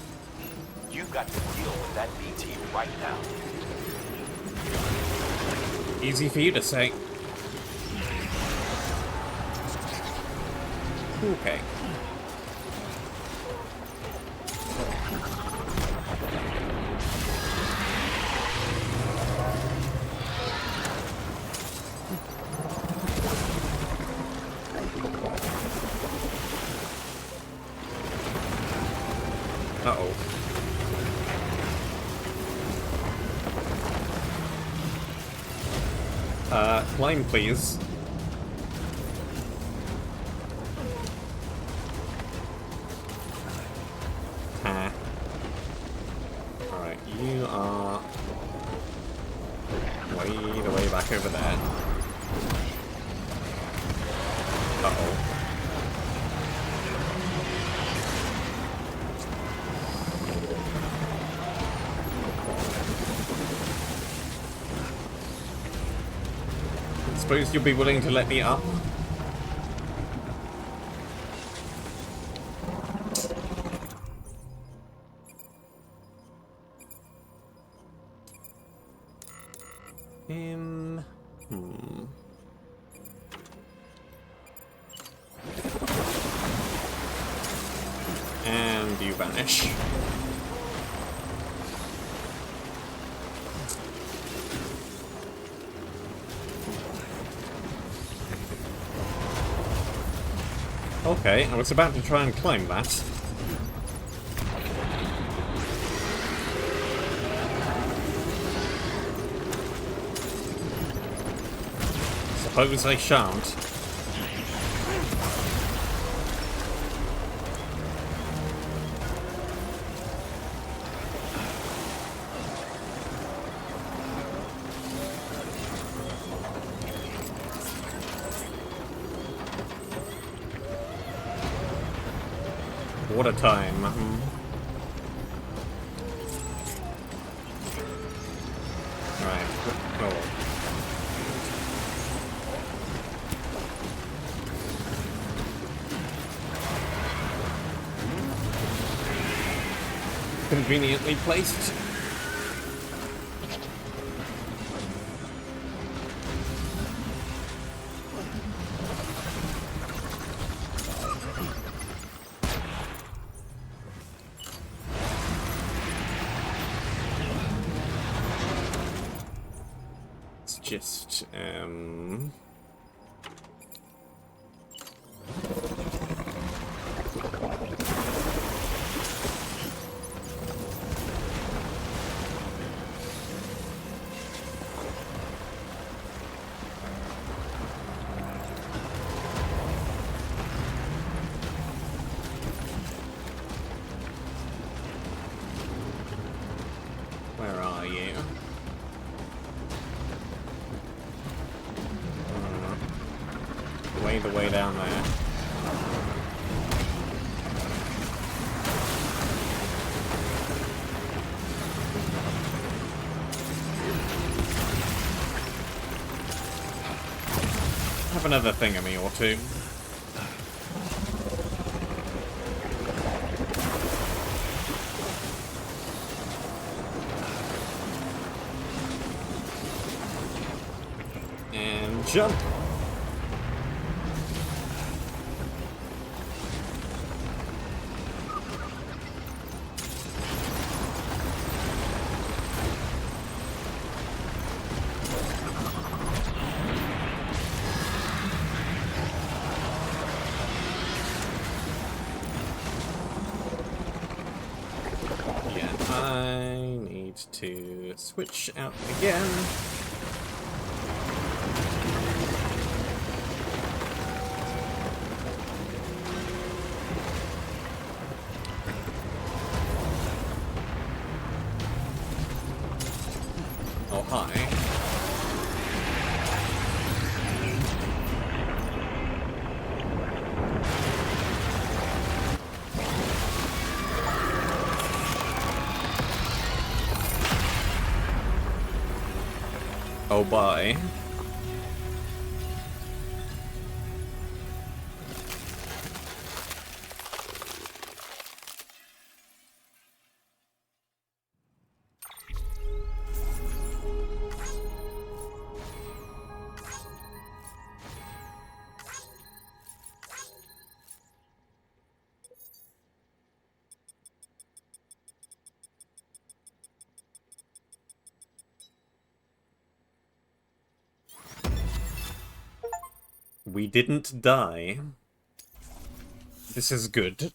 You've got to deal with that BT right now. Easy for you to say. Okay. Uh-oh. Climb, please. Huh. Alright, you are way the way back over there. Uh-oh. Suppose you'll be willing to let me up? And you vanish. Okay, I was about to try and climb that. Suppose I shan't. What a time. Right. Oh. Conveniently placed. just, where are you? The way down there. Have another thingamy or two. And jump. I need to switch out again. Oh, hi. Oh, bye. We didn't die. This is good.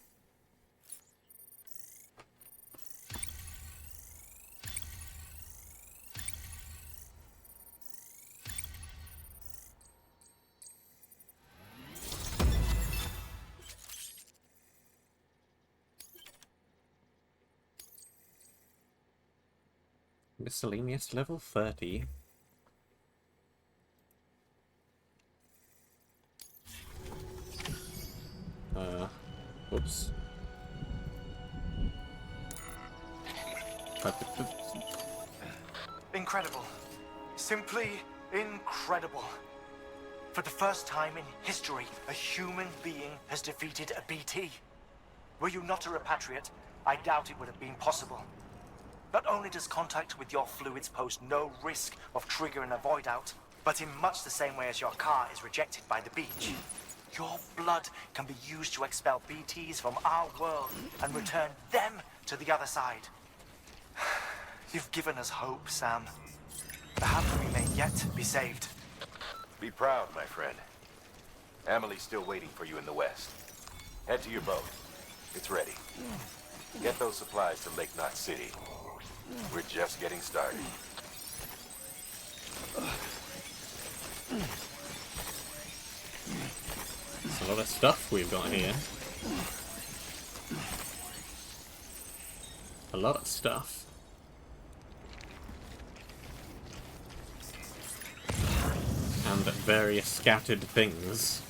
Miscellaneous level 30. Whoops. Incredible. Simply incredible. For the first time in history, a human being has defeated a BT. Were you not a repatriate, I doubt it would have been possible. Not only does contact with your fluids pose no risk of triggering a void out, but in much the same way as your car is rejected by the beach, your blood can be used to expel BTs from our world and return them to the other side. You've given us hope, Sam. Perhaps we may yet be saved. Be proud, my friend. Amelie's still waiting for you in the west. Head to your boat. It's ready. Get those supplies to Lake Knot City. We're just getting started. There's a lot of stuff we've got here. A lot of stuff. And various scattered things.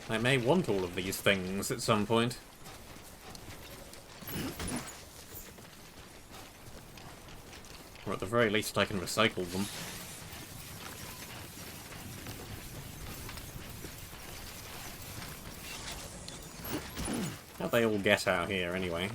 I may want all of these things at some point. Or at the very least I can recycle them. How'd they all get out here anyway?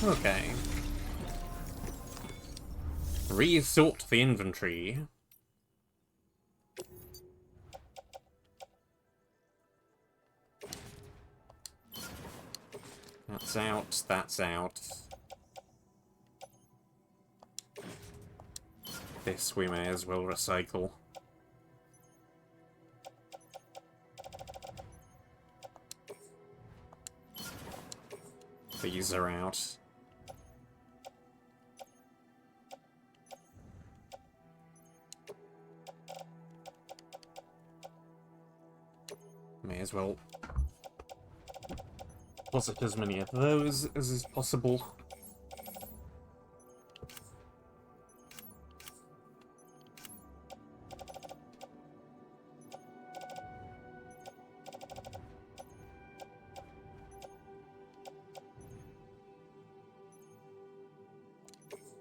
Okay. Resort the inventory. That's out, that's out. This we may as well recycle. These are out. May as well deposit as many of those as is possible.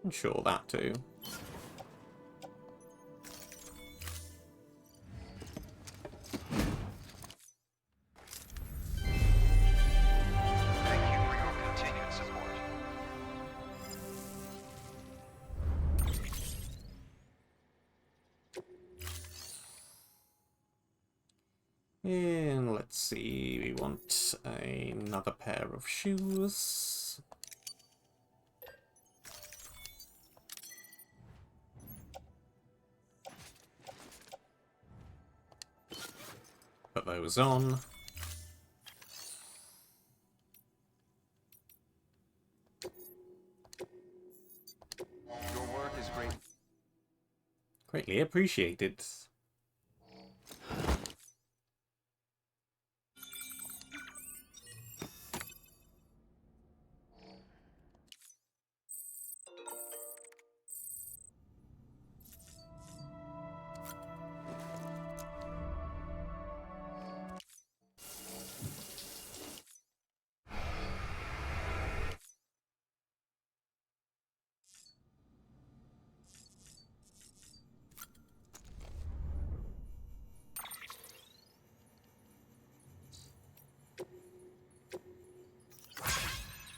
Sure, that too. Thank you for your continued support. And let's see, we want another pair of shoes. Put those on. Your work is great. Greatly appreciated.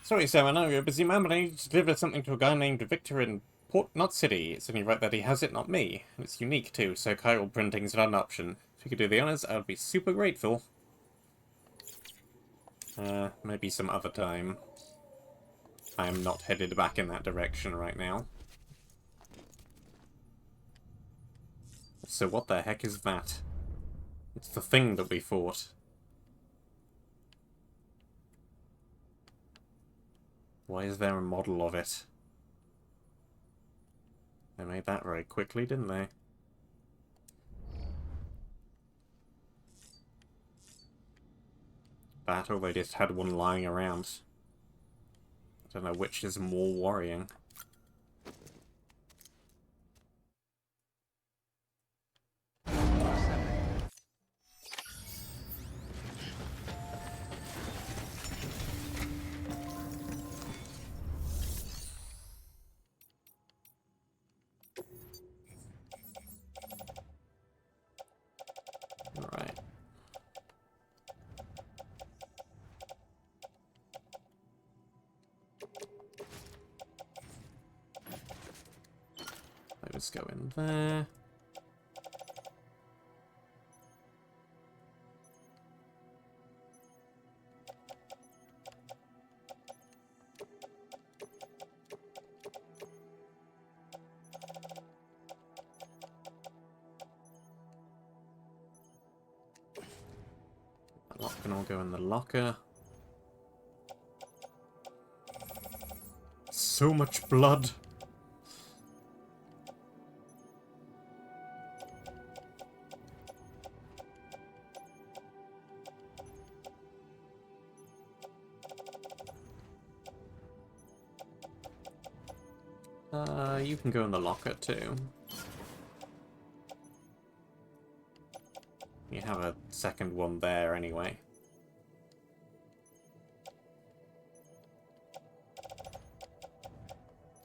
Sorry, Sam, I know you're a busy man, but I need to deliver something to a guy named Victor in Port Knot City. It's only right that he has it, not me. And it's unique, too, so chiral printing's not an option. If you could do the honors, I would be super grateful. Maybe some other time. I am not headed back in that direction right now. So what the heck is that? It's the thing that we fought. Why is there a model of it? They made that very quickly, didn't they? That, or they just had one lying around. I don't know which is more worrying. Alright. Those go in there. That lot can all go in the locker. So much blood. You can go in the locker too. You have a second one there anyway.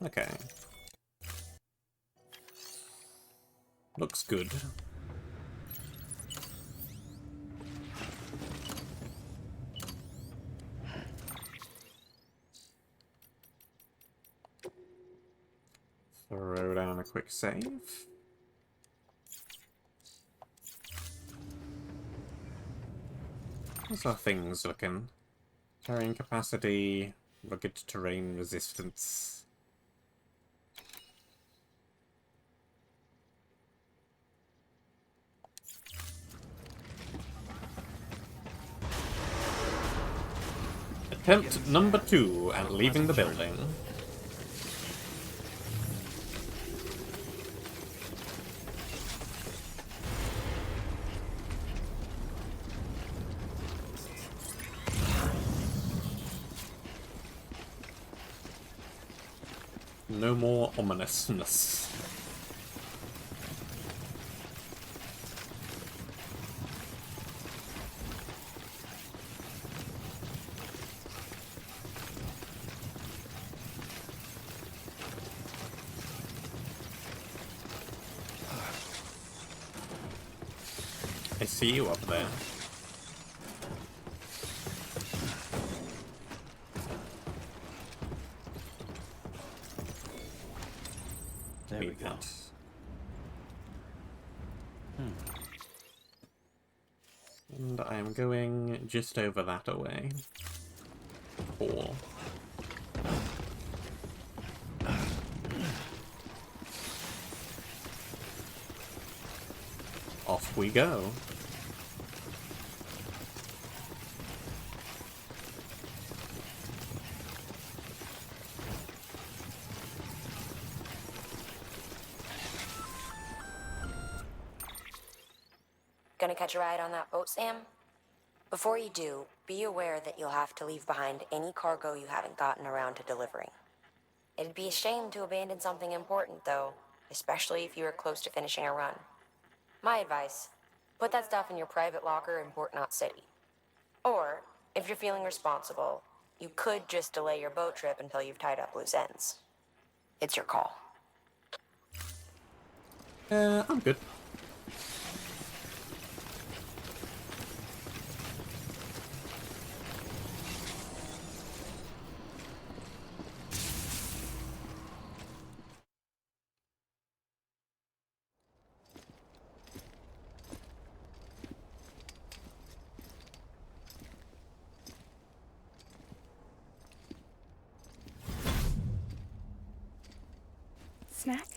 Okay. Looks good. Throw down a quick save. How's our things looking? Carrying capacity, rugged terrain resistance. Attempt number 2 at leaving the building. No more ominousness. I see you up there. There we go. And I am going just over that away. 4. Off we go. Gonna catch a ride on that boat, Sam? Before you do, be aware that you'll have to leave behind any cargo you haven't gotten around to delivering. It'd be a shame to abandon something important, though, especially if you are close to finishing a run. My advice, put that stuff in your private locker in Port Knot City. Or, if you're feeling responsible, you could just delay your boat trip until you've tied up loose ends. It's your call. I'm good. Snack?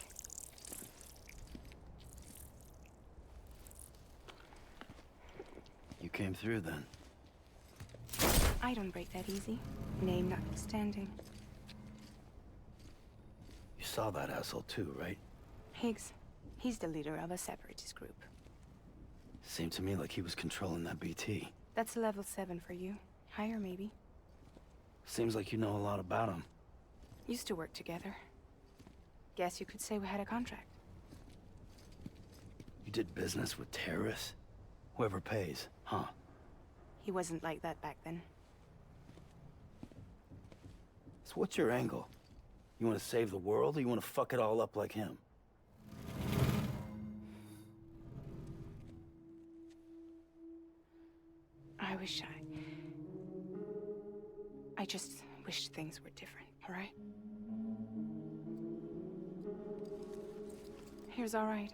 You came through then. I don't break that easy. Name notwithstanding. You saw that asshole too, right? Higgs. He's the leader of a separatist group. Seemed to me like he was controlling that BT. That's level 7 for you. Higher, maybe. Seems like you know a lot about him. Used to work together. Guess you could say we had a contract. You did business with terrorists? Whoever pays, huh? He wasn't like that back then. So what's your angle? You want to save the world, or you want to fuck it all up like him? I just wish things were different, all right? Here's all right.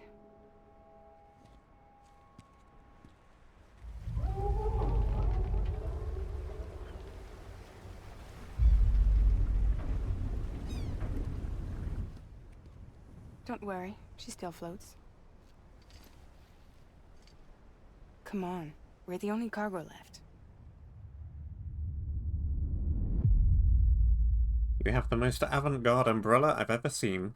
Don't worry, she still floats. Come on, we're the only cargo left. You have the most avant-garde umbrella I've ever seen.